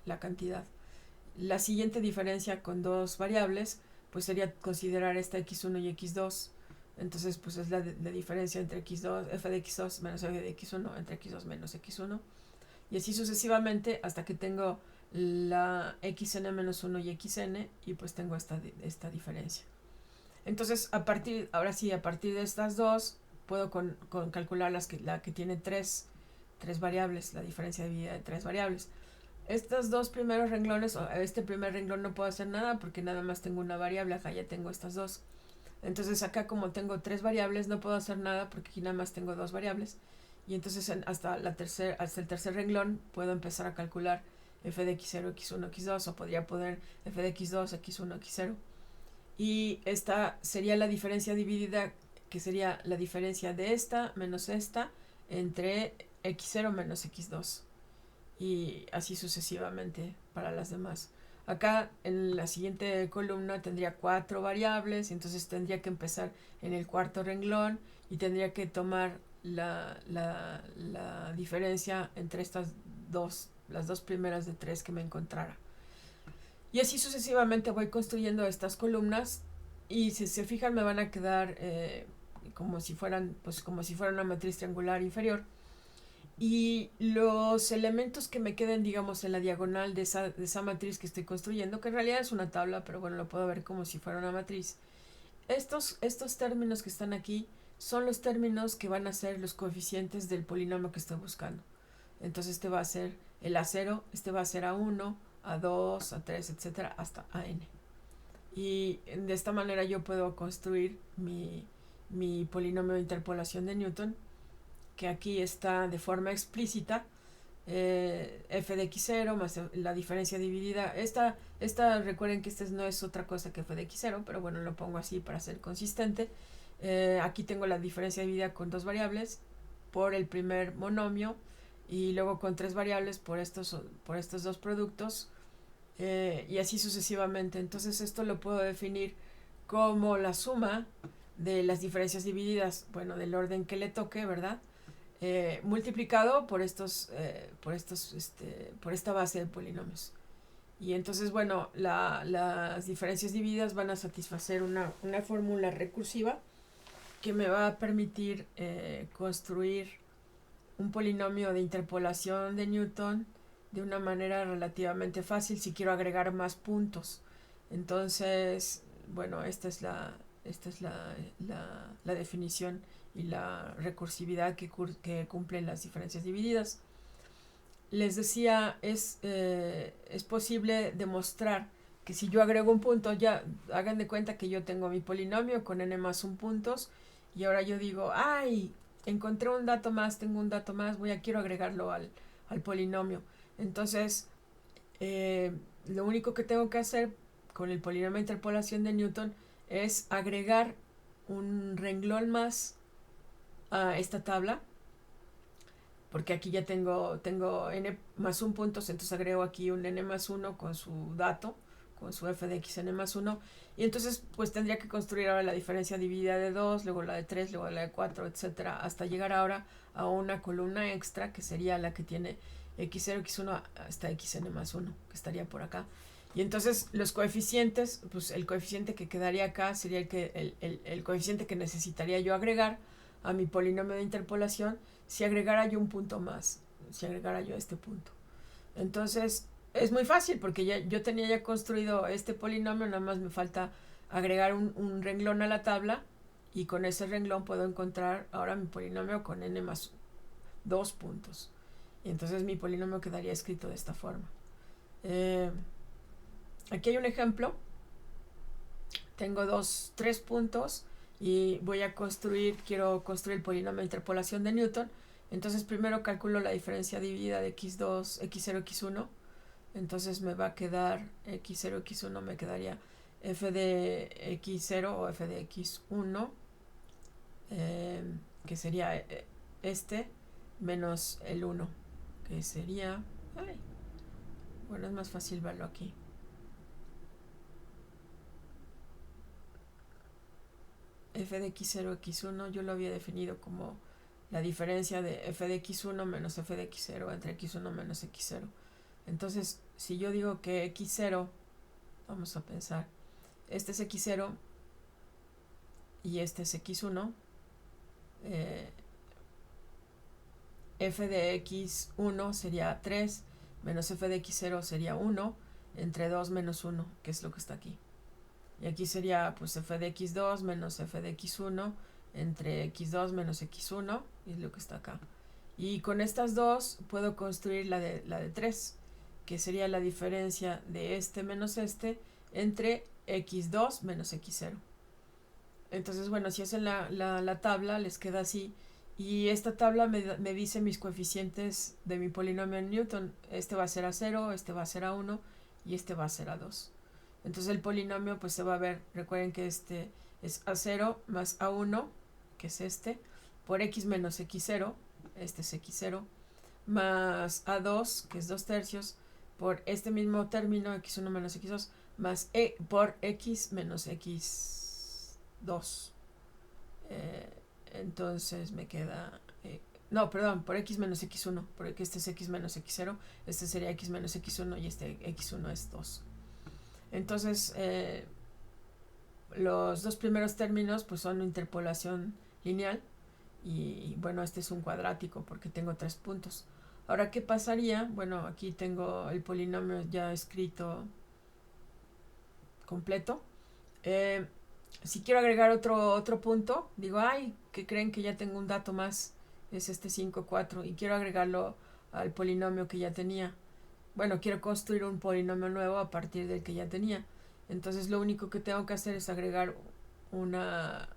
la cantidad. La siguiente diferencia con dos variables pues sería considerar esta x1 y x2. Entonces pues es la diferencia entre x2, f de x2 menos f de x1 entre x2 menos x1. Y así sucesivamente hasta que tengo la xn menos 1 y xn, y pues tengo esta diferencia. Entonces ahora sí, a partir de estas dos puedo calcular la que tiene tres variables, la diferencia dividida de tres variables. Estos dos primeros renglones, este primer renglón no puedo hacer nada porque nada más tengo una variable, acá ya tengo estas dos. Entonces acá como tengo tres variables no puedo hacer nada porque aquí nada más tengo dos variables. Y entonces hasta el tercer renglón puedo empezar a calcular f de x0, x1, x2, o podría poner f de x2, x1, x0. Y esta sería la diferencia dividida, que sería la diferencia de esta menos esta entre x0 menos x2. Y así sucesivamente para las demás. Acá en la siguiente columna tendría cuatro variables, y entonces tendría que empezar en el cuarto renglón y tendría que tomar la diferencia entre estas dos, las dos primeras de tres que me encontrara. Y así sucesivamente voy construyendo estas columnas, y si se fijan me van a quedar como si fueran una matriz triangular inferior. Y los elementos que me queden, digamos, en la diagonal de esa matriz que estoy construyendo, que en realidad es una tabla, pero bueno, lo puedo ver como si fuera una matriz. Estos términos que están aquí son los términos que van a ser los coeficientes del polinomio que estoy buscando. Entonces este va a ser el A0, este va a ser A1, A2, A3, etcétera, hasta AN. Y de esta manera yo puedo construir mi polinomio de interpolación de Newton, que aquí está de forma explícita, f de x0 más la diferencia dividida. Esta recuerden que no es otra cosa que f de x0, pero bueno, lo pongo así para ser consistente. Aquí tengo la diferencia dividida con dos variables por el primer monomio, y luego con tres variables por estos dos productos, y así sucesivamente. Entonces esto lo puedo definir como la suma de las diferencias divididas, bueno, del orden que le toque, ¿verdad? Multiplicado por por esta base de polinomios. Y entonces, bueno, las diferencias divididas van a satisfacer una fórmula recursiva que me va a permitir construir un polinomio de interpolación de Newton de una manera relativamente fácil si quiero agregar más puntos. Entonces, bueno, esta es la definición y la recursividad que cumplen las diferencias divididas. Les decía, es posible demostrar que si yo agrego un punto, ya hagan de cuenta que yo tengo mi polinomio con n más 1 puntos, y ahora yo digo, ¡ay! Encontré un dato más, tengo un dato más, quiero agregarlo al polinomio. Entonces, lo único que tengo que hacer con el polinomio de interpolación de Newton es agregar un renglón más a esta tabla, porque aquí ya tengo n más 1 puntos, entonces agrego aquí un n más 1 con su dato, con su f de x n más 1, y entonces pues tendría que construir ahora la diferencia dividida de 2, luego la de 3, luego la de 4, etcétera, hasta llegar ahora a una columna extra que sería la que tiene x0, x1 hasta xn más 1, que estaría por acá. Y entonces los coeficientes, pues el coeficiente que quedaría acá sería el coeficiente que necesitaría yo agregar a mi polinomio de interpolación si agregara yo un punto más, si agregara yo este punto. Entonces es muy fácil porque yo tenía ya construido este polinomio, nada más me falta agregar un renglón a la tabla y con ese renglón puedo encontrar ahora mi polinomio con n más 2 puntos. Y entonces mi polinomio quedaría escrito de esta forma. Aquí hay un ejemplo. Tengo 3 puntos y quiero construir el polinomio de interpolación de Newton. Entonces primero calculo la diferencia dividida de x2, x0, x1. Entonces me va a quedar x0, x1, me quedaría f de x0 o f de x1, que sería este, menos el 1, que sería... bueno, es más fácil verlo aquí. F de x0, x1, yo lo había definido como la diferencia de f de x1 menos f de x0 entre x1 menos x0. Entonces, si yo digo que x0, vamos a pensar, este es x0 y este es x1, f de x1 sería 3, menos f de x0 sería 1, entre 2 menos 1, que es lo que está aquí. Y aquí sería pues f de x2 menos f de x1 entre x2 menos x1, y es lo que está acá. Y con estas dos puedo construir la de 3, que sería la diferencia de este menos este entre x2 menos x0. Entonces, bueno, si hacen la tabla, les queda así. Y esta tabla me dice mis coeficientes de mi polinomio en Newton. Este va a ser a 0, este va a ser a 1 y este va a ser a 2. Entonces el polinomio pues se va a ver, recuerden que este es a0 más a1, que es este, por x menos x0, este es x0, más a2, que es 2 tercios, por este mismo término, x1 menos x2, más por x menos x2. Entonces me queda... no, perdón, por x menos x1, porque este es x menos x0, este sería x menos x1 y este x1 es 2. Entonces, los dos primeros términos pues son interpolación lineal y bueno, este es un cuadrático porque tengo 3 puntos. Ahora, ¿qué pasaría? Bueno, aquí tengo el polinomio ya escrito completo. Si quiero agregar otro punto, digo, ay, ¿qué creen? Que ya tengo un dato más, es este 5, 4, y quiero agregarlo al polinomio que ya tenía. Bueno, quiero construir un polinomio nuevo a partir del que ya tenía. Entonces lo único que tengo que hacer es agregar una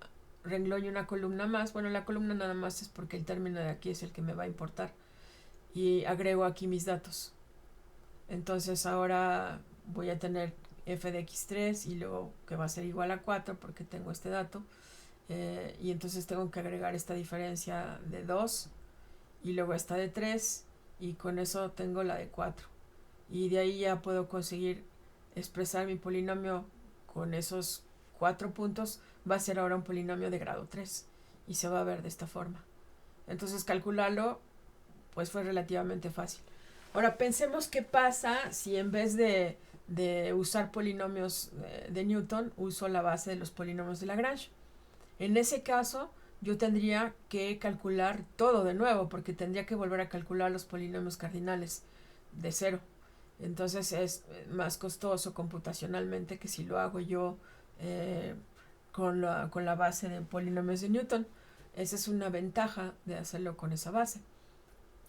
renglón y una columna más. Bueno, la columna nada más es porque el término de aquí es el que me va a importar. Y agrego aquí mis datos. Entonces ahora voy a tener f de x3 y luego que va a ser igual a 4 porque tengo este dato. Y entonces tengo que agregar esta diferencia de 2 y luego esta de 3 y con eso tengo la de 4. Y de ahí ya puedo conseguir expresar mi polinomio con esos 4 puntos. Va a ser ahora un polinomio de grado 3 y se va a ver de esta forma. Entonces calcularlo pues fue relativamente fácil. Ahora pensemos qué pasa si en vez de usar polinomios de Newton uso la base de los polinomios de Lagrange. En ese caso yo tendría que calcular todo de nuevo porque tendría que volver a calcular los polinomios cardinales de 0. Entonces es más costoso computacionalmente que si lo hago yo con la base de polinomios de Newton. Esa es una ventaja de hacerlo con esa base.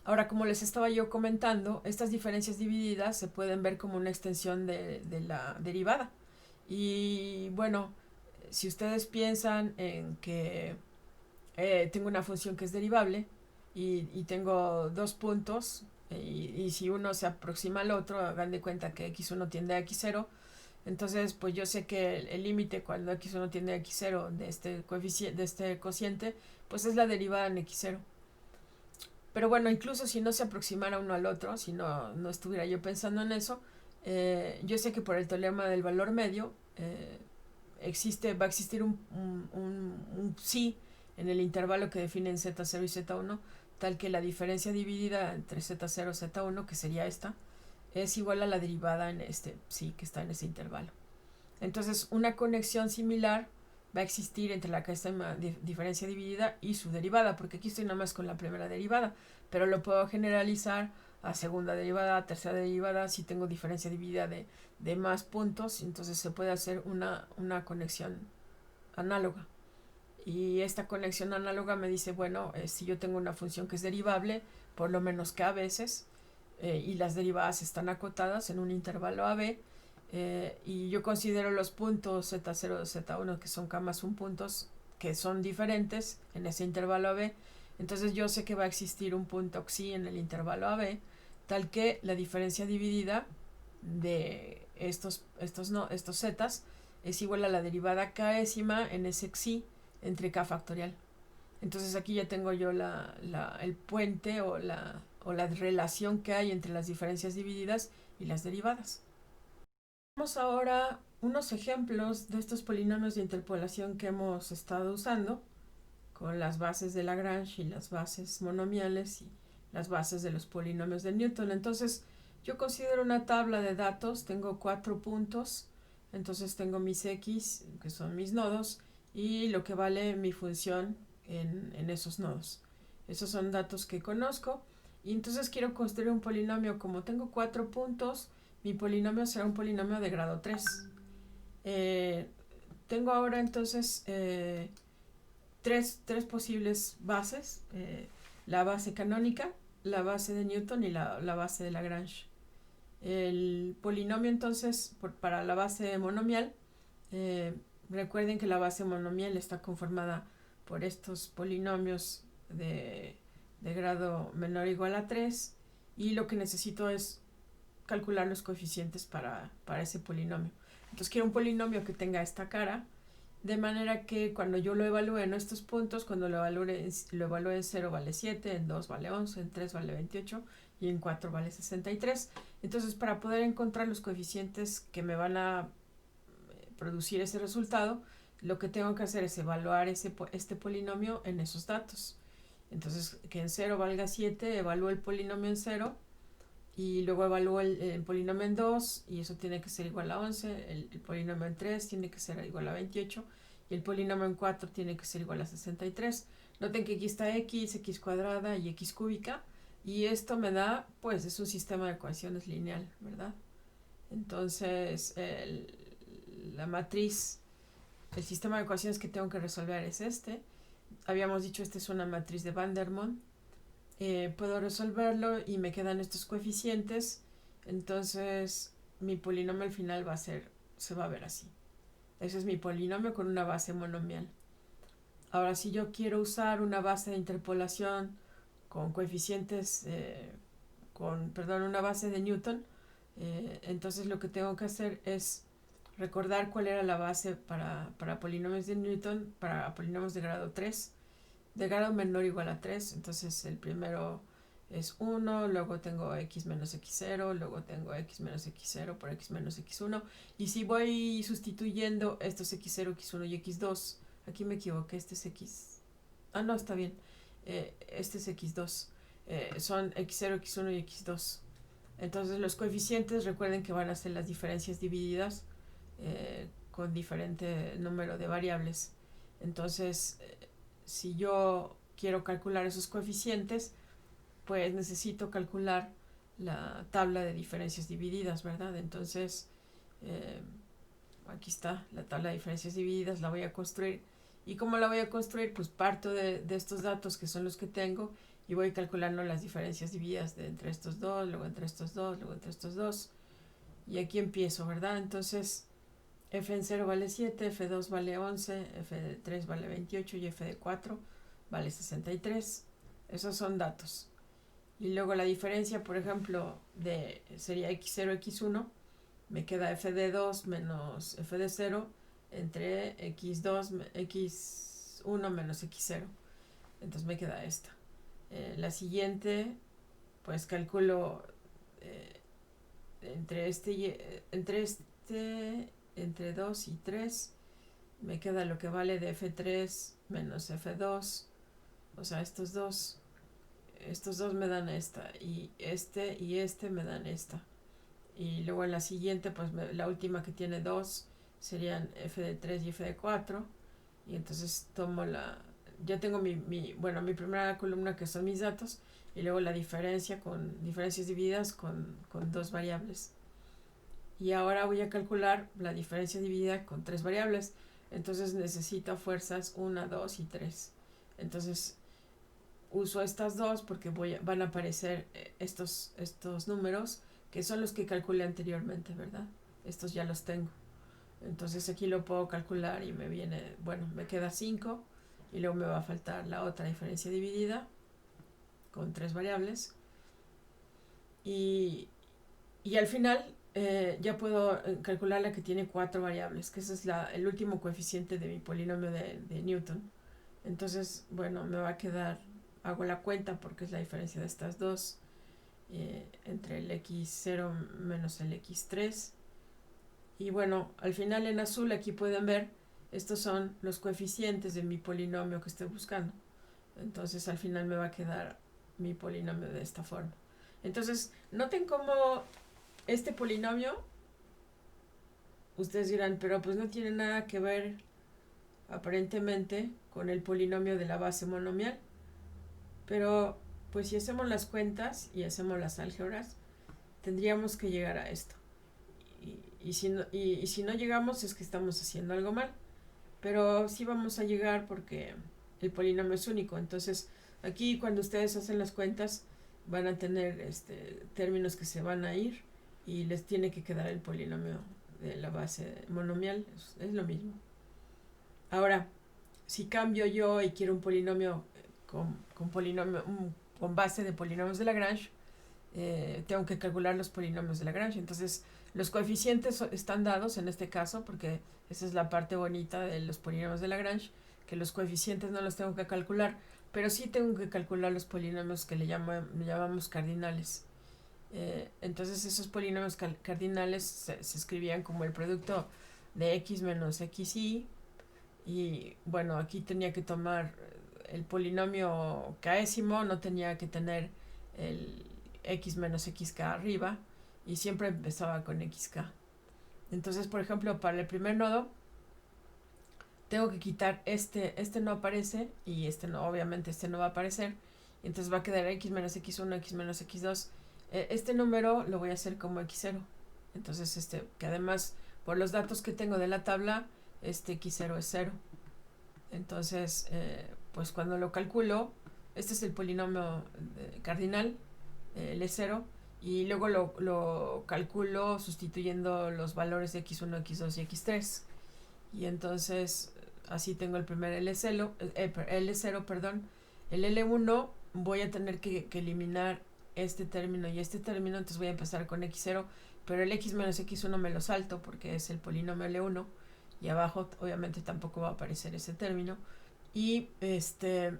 Ahora, como les estaba yo comentando, estas diferencias divididas se pueden ver como una extensión de la derivada. Y bueno, si ustedes piensan en que tengo una función que es derivable y tengo 2 puntos, y si uno se aproxima al otro, hagan de cuenta que x1 tiende a x0, entonces pues yo sé que el límite cuando x1 tiende a x0 de este cociente, pues es la derivada en x0. Pero bueno, incluso si no se aproximara uno al otro, si no estuviera yo pensando en eso, yo sé que por el teorema del valor medio va a existir un sí en el intervalo que definen z0 y z1, tal que la diferencia dividida entre z0 y z1, que sería esta, es igual a la derivada en este psi que está en ese intervalo. Entonces, una conexión similar va a existir entre la diferencia dividida y su derivada, porque aquí estoy nada más con la primera derivada, pero lo puedo generalizar a segunda derivada, a tercera derivada. Si tengo diferencia dividida de más puntos, entonces se puede hacer una conexión análoga. Y esta conexión análoga me dice, bueno, si yo tengo una función que es derivable, por lo menos que a veces, y las derivadas están acotadas en un intervalo AB, y yo considero los puntos Z0, Z1, que son K más un puntos, que son diferentes en ese intervalo AB, entonces yo sé que va a existir un punto xi en el intervalo AB, tal que la diferencia dividida de estos zetas es igual a la derivada késima en ese xi entre k factorial. Entonces aquí ya tengo yo el puente o la relación que hay entre las diferencias divididas y las derivadas. Vamos ahora unos ejemplos de estos polinomios de interpolación que hemos estado usando con las bases de Lagrange y las bases monomiales y las bases de los polinomios de Newton. Entonces yo considero una tabla de datos, tengo 4 puntos, entonces tengo mis x, que son mis nodos, y lo que vale mi función en esos nodos. Esos son datos que conozco, y entonces quiero construir un polinomio. Como tengo 4 puntos, mi polinomio será un polinomio de grado 3. Tengo ahora entonces tres posibles bases, la base canónica, la base de Newton y la base de Lagrange. El polinomio entonces, para la base monomial, recuerden que la base monomial está conformada por estos polinomios de grado menor o igual a 3, y lo que necesito es calcular los coeficientes para ese polinomio. Entonces quiero un polinomio que tenga esta cara, de manera que cuando yo lo evalúe en estos puntos, cuando lo evalúe en 0 vale 7, en 2 vale 11, en 3 vale 28 y en 4 vale 63. Entonces, para poder encontrar los coeficientes que me van a producir ese resultado, lo que tengo que hacer es evaluar este polinomio en esos datos. Entonces, que en 0 valga 7, evalúo el polinomio en 0, y luego evalúo el polinomio en 2, y eso tiene que ser igual a 11, el polinomio en 3 tiene que ser igual a 28, y el polinomio en 4 tiene que ser igual a 63. Noten que aquí está x cuadrada y x cúbica, y esto me da, pues es un sistema de ecuaciones lineal, ¿verdad? Entonces, la matriz, el sistema de ecuaciones que tengo que resolver es este. Habíamos dicho, esta es una matriz de Vandermonde. Puedo resolverlo y me quedan estos coeficientes. Entonces mi polinomio al final se va a ver así. Ese es mi polinomio con una base monomial. Ahora, si yo quiero usar una base de interpolación con coeficientes, una base de Newton, entonces lo que tengo que hacer es recordar cuál era la base para polinomios de Newton, para polinomios de grado 3, de grado menor o igual a 3. Entonces el primero es 1, luego tengo x menos x0, luego tengo x menos x0 por x menos x1, y si voy sustituyendo estos x0, x1 y x2, aquí me equivoqué, este es x, no, está bien, este es x2, son x0, x1 y x2. Entonces los coeficientes, recuerden que van a ser las diferencias divididas con diferente número de variables. Entonces, si yo quiero calcular esos coeficientes, pues necesito calcular la tabla de diferencias divididas, ¿verdad? Entonces, aquí está la tabla de diferencias divididas, la voy a construir. ¿Y cómo la voy a construir? Pues parto de estos datos, que son los que tengo, y voy calculando las diferencias divididas entre estos dos, luego entre estos dos, luego entre estos dos. Y aquí empiezo, ¿verdad? Entonces, f en 0 vale 7, f2 vale 11, f3 vale 28 y f4 vale 63. Esos son datos. Y luego la diferencia, por ejemplo, sería x0, x1, me queda f de 2 menos f de 0 entre x2, x1 menos x0. Entonces me queda esta. La siguiente, pues calculo entre 2 y 3, me queda lo que vale de f3 menos f2, o sea, estos dos me dan esta, y este me dan esta. y luego en la siguiente, pues la última que tiene 2 serían f de 3 y f de 4, y entonces ya tengo mi primera columna que son mis datos, y luego la diferencia con diferencias divididas con dos variables. Y ahora voy a calcular la diferencia dividida con tres variables. Entonces necesito a fuerzas 1, 2 y 3. Entonces uso estas dos porque van a aparecer estos números que son los que calculé anteriormente, ¿verdad? Estos ya los tengo. Entonces aquí lo puedo calcular y me queda 5 y luego me va a faltar la otra diferencia dividida con tres variables. Y al final ya puedo calcular la que tiene 4 variables, que ese es el último coeficiente de mi polinomio de Newton. Entonces, me va a quedar, hago la cuenta porque es la diferencia de estas dos, entre el x0 menos el x3. Y al final en azul aquí pueden ver, estos son los coeficientes de mi polinomio que estoy buscando. Entonces al final me va a quedar mi polinomio de esta forma. Entonces, noten cómo este polinomio, ustedes dirán, pero pues no tiene nada que ver aparentemente con el polinomio de la base monomial. Pero pues si hacemos las cuentas y hacemos las álgebras, tendríamos que llegar a esto. Y si no llegamos es que estamos haciendo algo mal. Pero sí vamos a llegar porque el polinomio es único. Entonces aquí cuando ustedes hacen las cuentas van a tener términos que se van a ir y les tiene que quedar el polinomio de la base monomial. Es lo mismo. Ahora, si cambio yo y quiero un polinomio con base de polinomios de Lagrange, tengo que calcular los polinomios de Lagrange. Entonces, los coeficientes están dados en este caso, porque esa es la parte bonita de los polinomios de Lagrange, que los coeficientes no los tengo que calcular, pero sí tengo que calcular los polinomios que le llamamos cardinales. Entonces, esos polinomios cardinales se escribían como el producto de x menos xy. Y aquí tenía que tomar el polinomio késimo, no tenía que tener el x menos xk arriba, y siempre empezaba con xk. Entonces, por ejemplo, para el primer nodo tengo que quitar este no aparece, y obviamente este no va a aparecer, entonces va a quedar x menos x1, x menos x2. Este número lo voy a hacer como x0. Entonces, que además, por los datos que tengo de la tabla, este x0 es 0. Entonces, pues cuando lo calculo, este es el polinomio cardinal, el E0, y luego lo calculo sustituyendo los valores de x1, x2 y x3. Y entonces, así tengo el primer L0, perdón. El L1 voy a tener que eliminar este término y este término, entonces voy a empezar con x0, pero el x menos x1 me lo salto porque es el polinomio L1, y abajo obviamente tampoco va a aparecer ese término, y se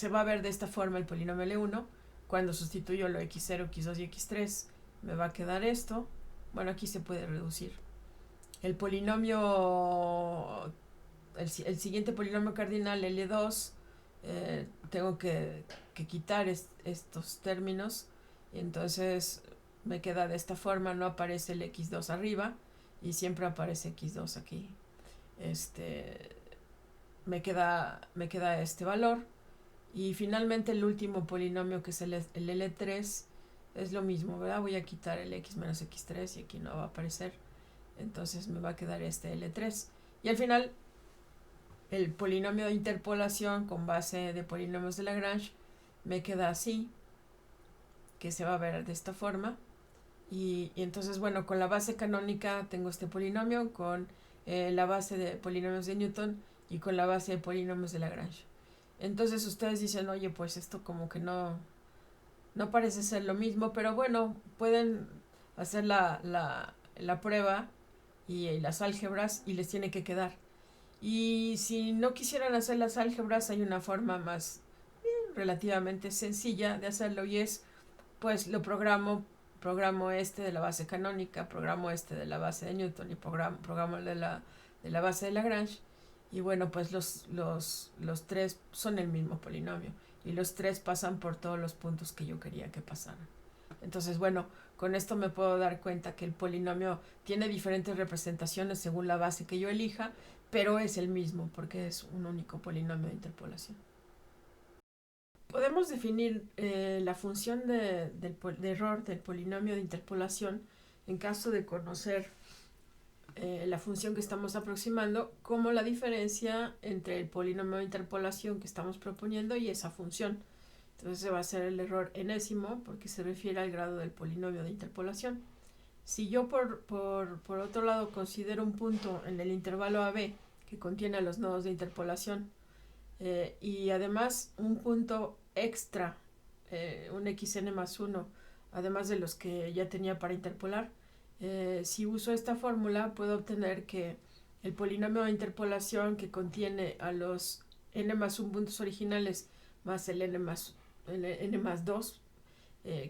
va a ver de esta forma el polinomio L1. Cuando sustituyo lo x0, x2 y x3, me va a quedar esto. Aquí se puede reducir el polinomio, el siguiente polinomio cardinal, L2. Tengo que quitar estos términos, y entonces me queda de esta forma, no aparece el x2 arriba y siempre aparece x2 aquí. Me queda este valor, y finalmente el último polinomio, que es el L3, es lo mismo, ¿verdad? Voy a quitar el x menos x3 y aquí no va a aparecer, entonces me va a quedar este L3. Y al final el polinomio de interpolación con base de polinomios de Lagrange me queda así, que se va a ver de esta forma. Y entonces, con la base canónica tengo este polinomio, con la base de polinomios de Newton y con la base de polinomios de Lagrange. Entonces ustedes dicen, oye, pues esto como que no parece ser lo mismo, pero pueden hacer la prueba y las álgebras y les tiene que quedar. Y si no quisieran hacer las álgebras, hay una forma más relativamente sencilla de hacerlo, y es, pues lo programo de la base canónica, programo de la base de Newton y programo de la base de Lagrange, y pues los tres son el mismo polinomio y los tres pasan por todos los puntos que yo quería que pasaran. Entonces, bueno, con esto me puedo dar cuenta que el polinomio tiene diferentes representaciones según la base que yo elija, pero es el mismo porque es un único polinomio de interpolación. Podemos definir la función de error del polinomio de interpolación en caso de conocer la función que estamos aproximando como la diferencia entre el polinomio de interpolación que estamos proponiendo y esa función. Entonces va a ser el error enésimo porque se refiere al grado del polinomio de interpolación. Si yo por otro lado considero un punto en el intervalo AB que contiene los nodos de interpolación y además un punto extra, un xn más 1, además de los que ya tenía para interpolar, si uso esta fórmula puedo obtener que el polinomio de interpolación que contiene a los n más 1 puntos originales más el n más 2,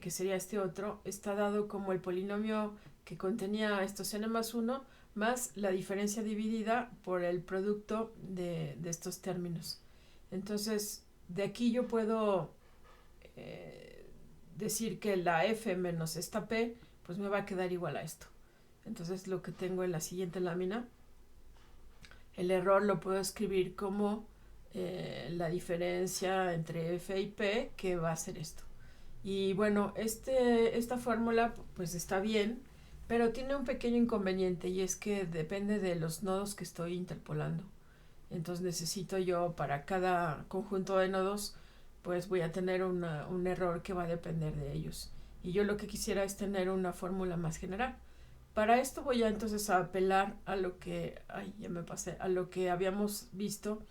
que sería este otro, está dado como el polinomio que contenía estos n más 1 más la diferencia dividida por el producto de estos términos. Entonces, de aquí yo puedo decir que la f menos esta p pues me va a quedar igual a esto. Entonces lo que tengo en la siguiente lámina, el error lo puedo escribir como la diferencia entre f y p, que va a ser esto. Y bueno, esta fórmula pues está bien, pero tiene un pequeño inconveniente y es que depende de los nodos que estoy interpolando. Entonces necesito yo para cada conjunto de nodos pues voy a tener un error que va a depender de ellos. Y yo lo que quisiera es tener una fórmula más general. Para esto voy a entonces a apelar a lo que, a lo que habíamos visto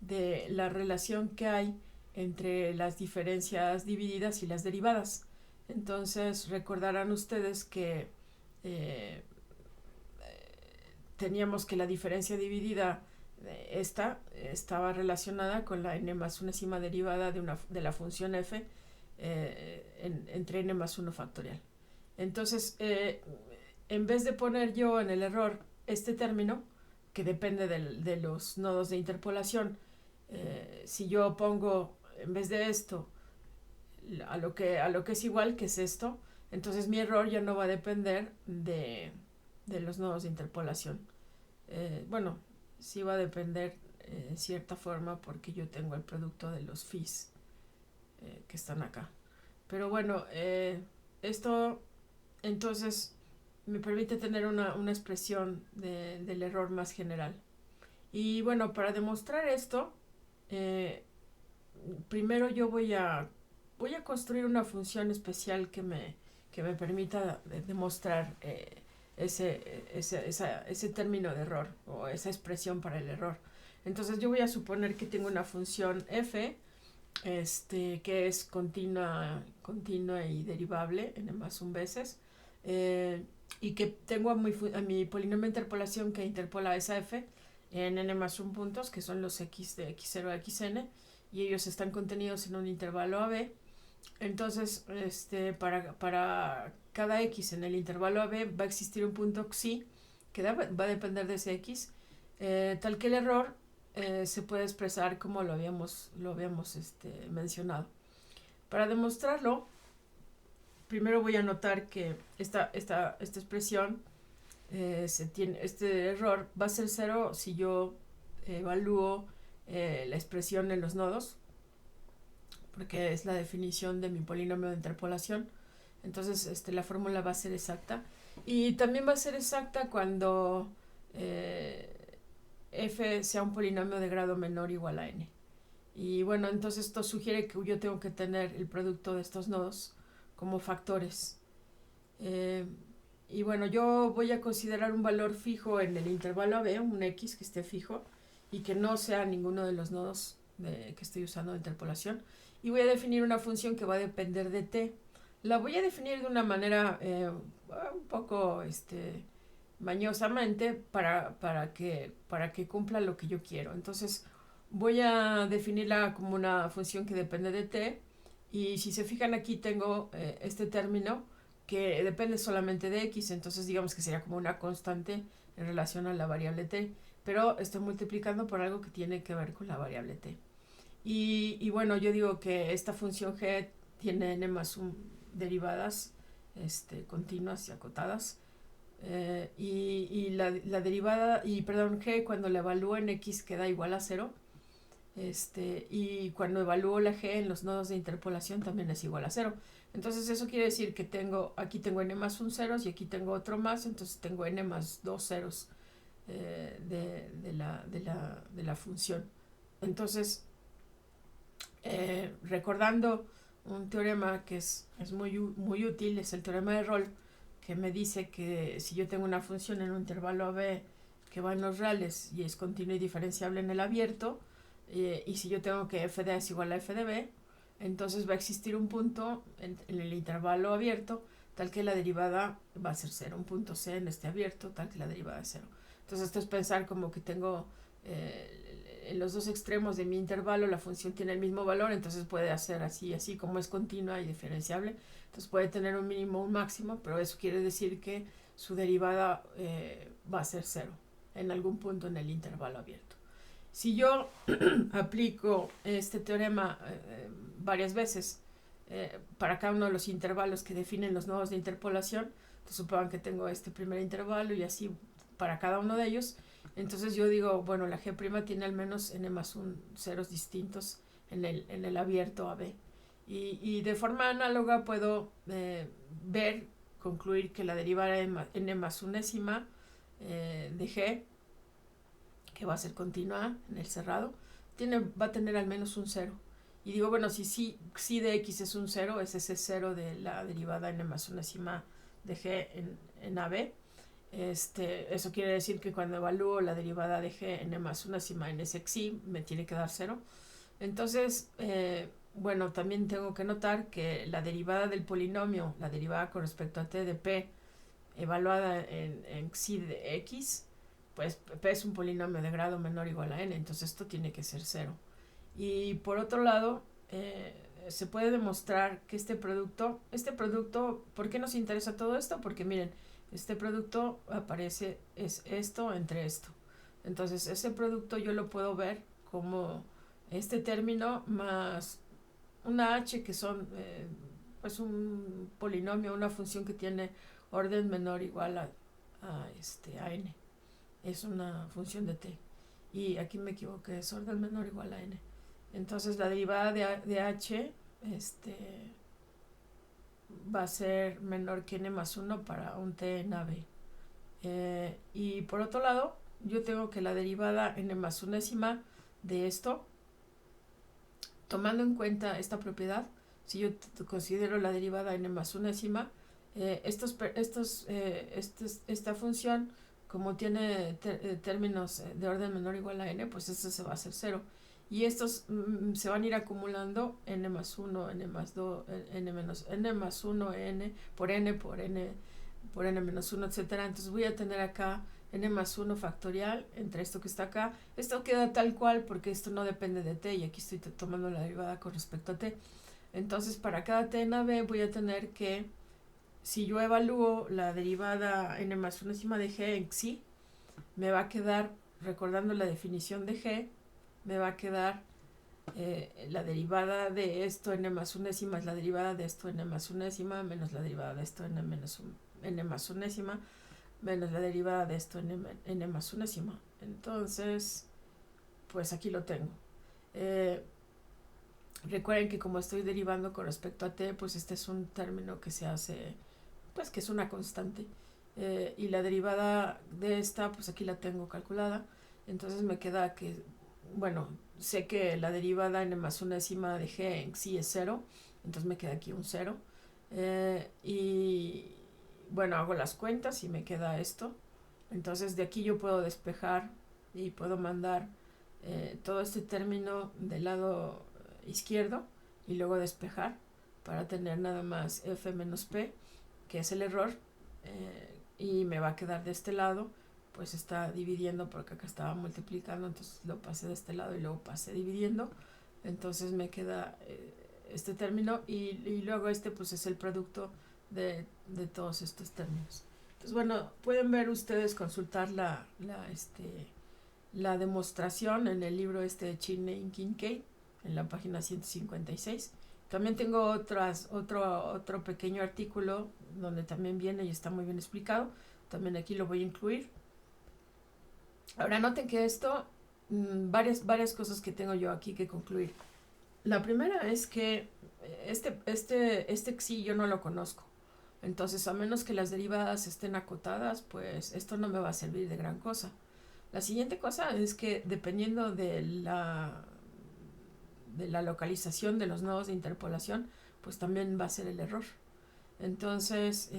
de la relación que hay entre las diferencias divididas y las derivadas. Entonces recordarán ustedes que teníamos que la diferencia dividida estaba relacionada con la n más unésima derivada de la función f entre n más 1 factorial. Entonces, en vez de poner yo en el error este término, que depende de los nodos de interpolación, si yo pongo en vez de esto a lo que es igual, que es esto, entonces mi error ya no va a depender de los nodos de interpolación. Bueno, sí va a depender en cierta forma porque yo tengo el producto de los phis que están acá. Pero bueno, esto entonces me permite tener una expresión del error más general. Y bueno, para demostrar esto, primero yo voy a construir una función especial que me permita demostrar ese término de error o esa expresión para el error. Entonces yo voy a suponer que tengo una función f que es continua y derivable n más 1 veces y que tengo a mi polinomio de interpolación que interpola esa f en n más 1 puntos, que son los x de x0 a xn, y ellos están contenidos en un intervalo AB. Entonces, para cada x en el intervalo AB va a existir un punto xi que va a depender de ese x, tal que el error se puede expresar como lo habíamos mencionado. Para demostrarlo, primero voy a notar que esta expresión, este error va a ser 0 si yo evalúo la expresión en los nodos, porque es la definición de mi polinomio de interpolación. Entonces la fórmula va a ser exacta. Y también va a ser exacta cuando f sea un polinomio de grado menor o igual a n. Y bueno, entonces esto sugiere que yo tengo que tener el producto de estos nodos como factores. Y bueno, yo voy a considerar un valor fijo en el intervalo AB, un x que esté fijo y que no sea ninguno de los nodos que estoy usando de interpolación. Y voy a definir una función que va a depender de t. La voy a definir de una manera un poco mañosamente para que cumpla lo que yo quiero. Entonces voy a definirla como una función que depende de t, y si se fijan aquí tengo este término que depende solamente de x, entonces digamos que sería como una constante en relación a la variable t, pero estoy multiplicando por algo que tiene que ver con la variable t. Y bueno, yo digo que esta función g tiene n más 1 derivadas continuas y acotadas. Y la derivada, g, cuando la evalúo en x queda igual a 0. Y cuando evalúo la g en los nodos de interpolación también es igual a 0. Entonces eso quiere decir que aquí tengo n más un ceros y aquí tengo otro más, entonces tengo n más 2 ceros de la función. Entonces, recordando un teorema que es muy útil, es el teorema de Rolle, que me dice que si yo tengo una función en un intervalo AB que va en los reales y es continua y diferenciable en el abierto, y si yo tengo que f de A es igual a f de B, entonces va a existir un punto en el intervalo abierto tal que la derivada va a ser 0, un punto C en este abierto tal que la derivada es 0. Entonces esto es pensar como que tengo en los dos extremos de mi intervalo la función tiene el mismo valor, entonces puede hacer así como es continua y diferenciable, entonces puede tener un mínimo o un máximo, pero eso quiere decir que su derivada va a ser 0 en algún punto en el intervalo abierto. Si yo aplico este teorema varias veces para cada uno de los intervalos que definen los nodos de interpolación, entonces supongan que tengo este primer intervalo y así para cada uno de ellos, entonces yo digo, bueno, la G' tiene al menos n más 1 ceros distintos en el abierto AB. Y de forma análoga puedo concluir que la derivada n más unésima de G, que va a ser continua en el cerrado, va a tener al menos un 0. Y digo, bueno, si de x es un 0, es ese 0 de la derivada n más unésima de G en AB. Eso quiere decir que cuando evalúo la derivada de g n más unésima en ese xi me tiene que dar 0. Entonces, bueno, también tengo que notar que la derivada del polinomio, la derivada con respecto a t de p evaluada en xi de x, pues p es un polinomio de grado menor o igual a n, entonces esto tiene que ser 0. Y por otro lado, se puede demostrar que este producto, ¿por qué nos interesa todo esto? Porque miren, este producto aparece, es esto entre esto. Entonces ese producto yo lo puedo ver como este término más una h que son pues un polinomio, una función que tiene orden menor o igual a n. Es una función de t. Y aquí me equivoqué, es orden menor o igual a n. Entonces la derivada de h va a ser menor que n más 1 para un t en AB. Y por otro lado, yo tengo que la derivada n más unésima de esto, tomando en cuenta esta propiedad, si yo considero la derivada n más unésima, esta función, como tiene términos de orden menor o igual a n, pues esto se va a hacer 0. Y estos se van a ir acumulando n más 1, n más 2, n más 1, n por n menos 1, etcétera. Entonces voy a tener acá n más 1 factorial entre esto que está acá. Esto queda tal cual porque esto no depende de t y aquí estoy tomando la derivada con respecto a t. Entonces para cada t en AB voy a tener que, si yo evalúo la derivada n más unésima de g en xi, me va a quedar, recordando la definición de g, me va a quedar la derivada de esto n más unésima es la derivada de esto n más unésima menos la derivada de esto n más unésima menos la derivada de esto n más unésima. Entonces, pues aquí lo tengo. Recuerden que como estoy derivando con respecto a t, pues este es un término que se hace, pues que es una constante. Y la derivada de esta, pues aquí la tengo calculada. Entonces me queda que, bueno, sé que la derivada n más unésima de g en xi es 0, entonces me queda aquí un 0. Y bueno, hago las cuentas y me queda esto. Entonces de aquí yo puedo despejar y puedo mandar todo este término del lado izquierdo y luego despejar para tener nada más f menos p, que es el error, y me va a quedar de este lado, pues está dividiendo porque acá estaba multiplicando, entonces lo pasé de este lado y luego pasé dividiendo, entonces me queda este término y luego pues es el producto de todos estos términos. Entonces bueno, pueden ver ustedes, consultar la demostración en el libro de Chiney y Kincaid en la página 156 También tengo otro pequeño artículo donde también viene y está muy bien explicado. También aquí lo voy a incluir. Ahora noten que esto, varias cosas que tengo yo aquí que concluir. La primera es que este xi yo no lo conozco. Entonces, a menos que las derivadas estén acotadas, pues esto no me va a servir de gran cosa. La siguiente cosa es que dependiendo de la localización de los nodos de interpolación, pues también va a ser el error. Entonces,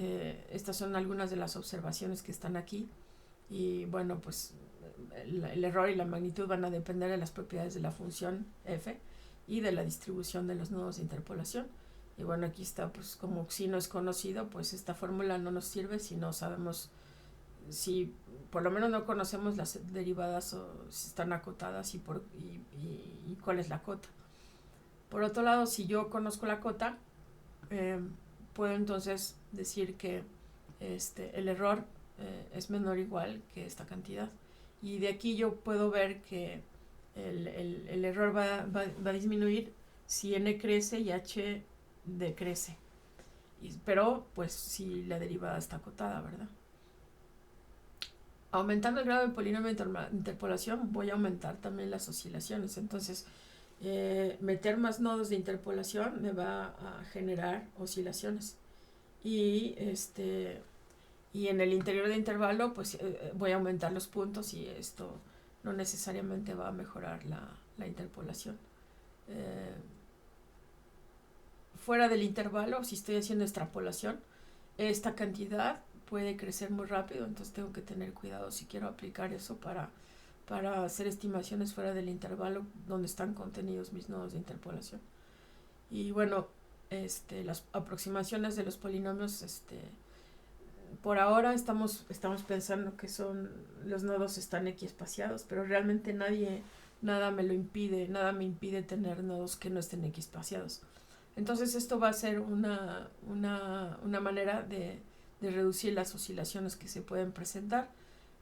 estas son algunas de las observaciones que están aquí. Y bueno, pues el error y la magnitud van a depender de las propiedades de la función f y de la distribución de los nodos de interpolación. Y bueno, aquí está, pues como xi no es conocido, pues esta fórmula no nos sirve si no sabemos, si por lo menos no conocemos las derivadas o si están acotadas y cuál es la cota. Por otro lado, si yo conozco la cota, puedo entonces decir que el error es menor o igual que esta cantidad. Y de aquí yo puedo ver que el error va a disminuir si n crece y h decrece. Pero pues si la derivada está acotada, ¿verdad? Aumentando el grado de polinomio de interpolación voy a aumentar también las oscilaciones. Entonces, meter más nodos de interpolación me va a generar oscilaciones. Y en el interior de intervalo, pues voy a aumentar los puntos y esto no necesariamente va a mejorar la interpolación. Fuera del intervalo, si estoy haciendo extrapolación, esta cantidad puede crecer muy rápido, entonces tengo que tener cuidado si quiero aplicar eso para hacer estimaciones fuera del intervalo donde están contenidos mis nodos de interpolación. Y bueno, las aproximaciones de los polinomios, por ahora estamos pensando que los nodos están equiespaciados, pero realmente nada me impide tener nodos que no estén equiespaciados. Entonces esto va a ser una manera de reducir las oscilaciones que se pueden presentar.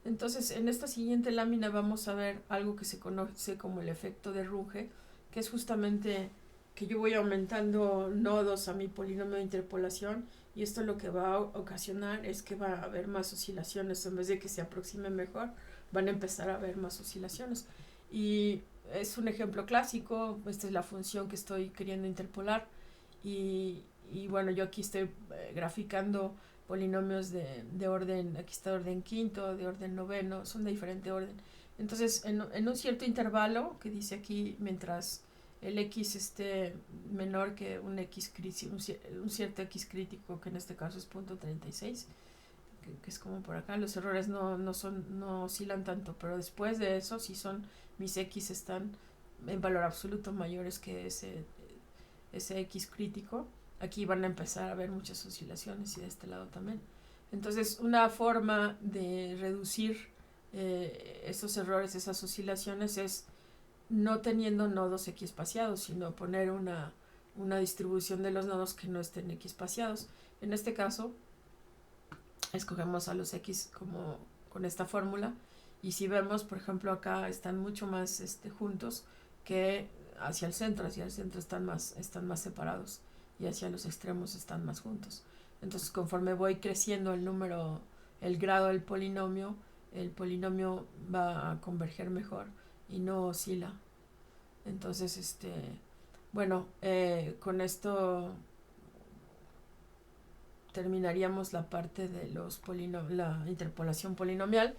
Entonces en esta siguiente lámina vamos a ver algo que se conoce como el efecto de Runge, que es justamente que yo voy aumentando nodos a mi polinomio de interpolación y esto lo que va a ocasionar es que va a haber más oscilaciones. En vez de que se aproxime mejor, van a empezar a haber más oscilaciones. Y es un ejemplo clásico, esta es la función que estoy queriendo interpolar y bueno, yo aquí estoy graficando polinomios de orden, aquí está de orden quinto, de orden noveno, son de diferente orden. Entonces, en un cierto intervalo, que dice aquí, mientras el x esté menor que un cierto x crítico, que en este caso es 0.36, que es como por acá, los errores no oscilan tanto, pero después de eso, si mis x están en valor absoluto mayores que ese x crítico, aquí van a empezar a haber muchas oscilaciones y de este lado también. Entonces, una forma de reducir esos errores, esas oscilaciones, es no teniendo nodos equiespaciados, sino poner una distribución de los nodos que no estén equiespaciados. En este caso, escogemos a los x como con esta fórmula, y si vemos, por ejemplo, acá están mucho más juntos que hacia el centro están más separados y hacia los extremos están más juntos. Entonces, conforme voy creciendo el grado del polinomio, el polinomio va a converger mejor y no oscila. Entonces, bueno, con esto terminaríamos la parte de la interpolación polinomial.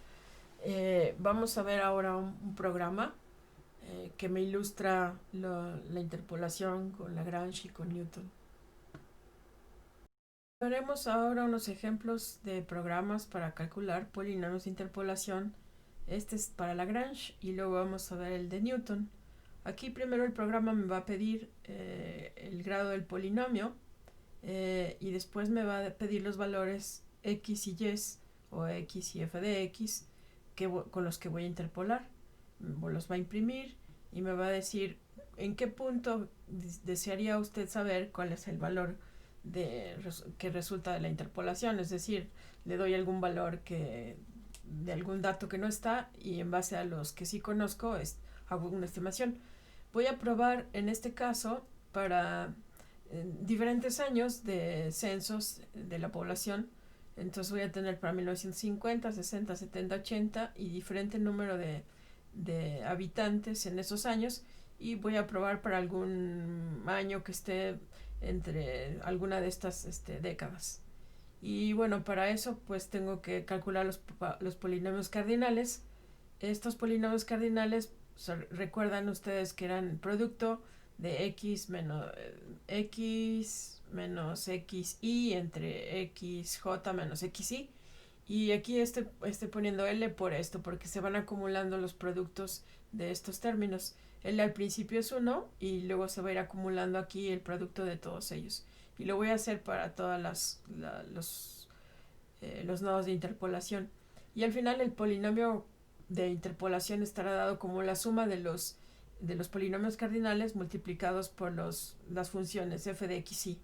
Vamos a ver ahora un programa que me ilustra la interpolación con Lagrange y con Newton. Veremos ahora unos ejemplos de programas para calcular polinomios de interpolación. Este es para Lagrange y luego vamos a ver el de Newton. Aquí primero el programa me va a pedir el grado del polinomio y después me va a pedir los valores x y y o x y f de x con los que voy a interpolar. Los va a imprimir y me va a decir en qué punto desearía usted saber cuál es el valor que resulta de la interpolación. Es decir, le doy algún valor de algún dato que no está y en base a los que sí conozco hago una estimación. Voy a probar en este caso para diferentes años de censos de la población. Entonces voy a tener para 1950, 60, 70, 80 y diferente número de habitantes en esos años, y voy a probar para algún año que esté entre alguna de estas décadas. Y bueno, para eso pues tengo que calcular los polinomios cardinales. Estos polinomios cardinales, recuerdan ustedes que eran producto de x menos xy entre xj menos xy. Y aquí estoy poniendo L por esto, porque se van acumulando los productos de estos términos. L al principio es 1 y luego se va a ir acumulando aquí el producto de todos ellos. Y lo voy a hacer para todas los nodos de interpolación. Y al final el polinomio de interpolación estará dado como la suma de los polinomios cardinales multiplicados por las funciones f de x,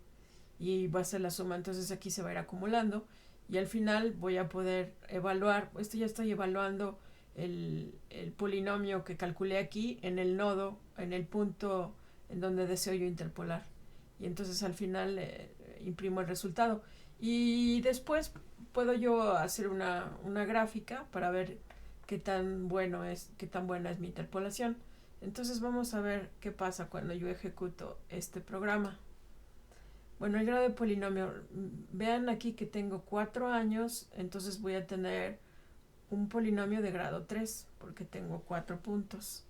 y va a ser la suma. Entonces aquí se va a ir acumulando y al final voy a poder evaluar. Ya estoy evaluando el polinomio que calculé aquí en el nodo, en el punto en donde deseo yo interpolar, y entonces al final imprimo el resultado, y después puedo yo hacer una gráfica para ver qué tan buena es mi interpolación. Entonces vamos a ver qué pasa cuando yo ejecuto este programa. Bueno, el grado de polinomio, vean aquí que tengo 4 años, entonces voy a tener un polinomio de grado 3, porque tengo 4 puntos.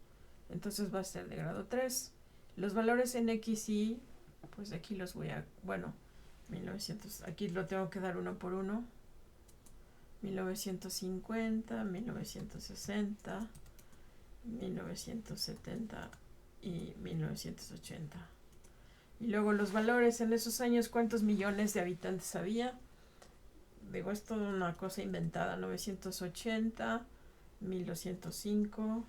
Entonces va a ser de grado 3. Los valores en x y, pues aquí los voy a, bueno, 1900, aquí lo tengo que dar uno por uno. 1950, 1960, 1970 y 1980. Y luego los valores en esos años, cuántos millones de habitantes había. Digo, es toda una cosa inventada. 980, 1205,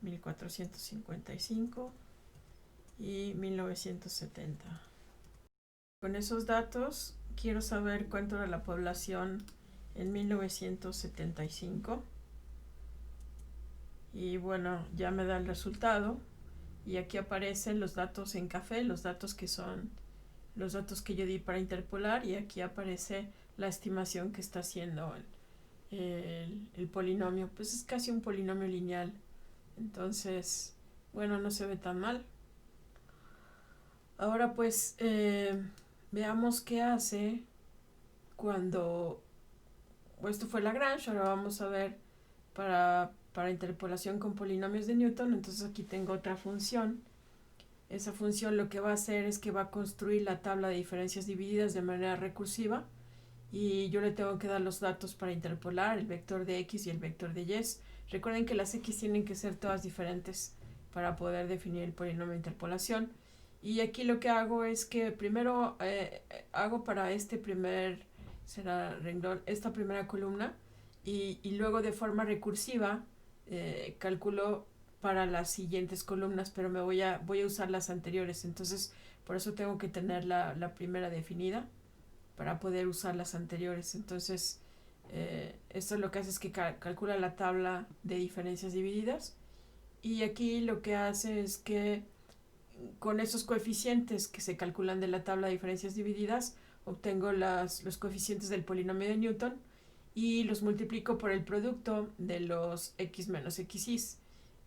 1455 y 1970. Con esos datos quiero saber cuánto era la población en 1975. Y bueno, ya me da el resultado. Y aquí aparecen los datos en café, los datos que son los datos que yo di para interpolar, y aquí aparece la estimación que está haciendo el polinomio. Pues es casi un polinomio lineal. Entonces, bueno, no se ve tan mal. Ahora pues veamos qué hace cuando esto fue Lagrange. Ahora vamos a ver para interpolación con polinomios de Newton. Entonces aquí tengo otra función. Esa función lo que va a hacer es que va a construir la tabla de diferencias divididas de manera recursiva, y yo le tengo que dar los datos para interpolar, el vector de x y el vector de y. Recuerden que las x tienen que ser todas diferentes para poder definir el polinomio de interpolación. Y aquí lo que hago es que primero hago para renglón, esta primera columna, y luego de forma recursiva calculo para las siguientes columnas, pero voy a usar las anteriores. Entonces por eso tengo que tener la primera definida para poder usar las anteriores. Entonces esto lo que hace es que calcula la tabla de diferencias divididas, y aquí lo que hace es que con esos coeficientes que se calculan de la tabla de diferencias divididas obtengo los coeficientes del polinomio de Newton, y los multiplico por el producto de los x menos xy,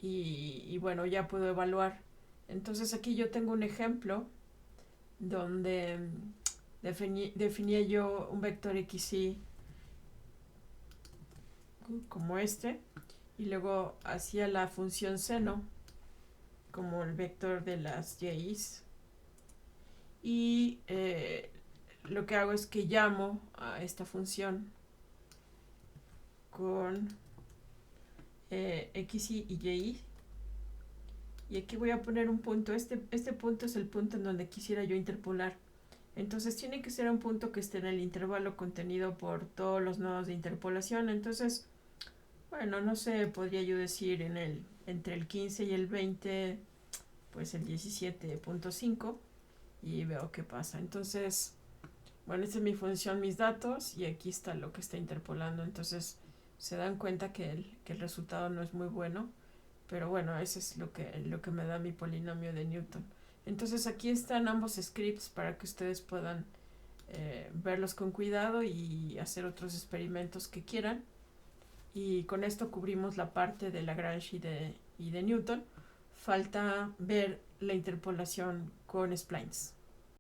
y bueno, ya puedo evaluar. Entonces aquí yo tengo un ejemplo donde definí yo un vector xy como este, y luego hacía la función seno como el vector de las y's, y lo que hago es que llamo a esta función con xy y y, y aquí voy a poner un punto. Este punto es el punto en donde quisiera yo interpolar. Entonces tiene que ser un punto que esté en el intervalo contenido por todos los nodos de interpolación. Entonces, bueno, no sé, podría yo decir entre el 15 y el 20, pues el 17.5, y veo qué pasa. Entonces, bueno, esta es mi función, mis datos, y aquí está lo que está interpolando. Entonces se dan cuenta que el resultado no es muy bueno, pero bueno, eso es lo que me da mi polinomio de Newton. Entonces aquí están ambos scripts para que ustedes puedan verlos con cuidado y hacer otros experimentos que quieran. Y con esto cubrimos la parte de Lagrange y de Newton. Falta ver la interpolación con splines.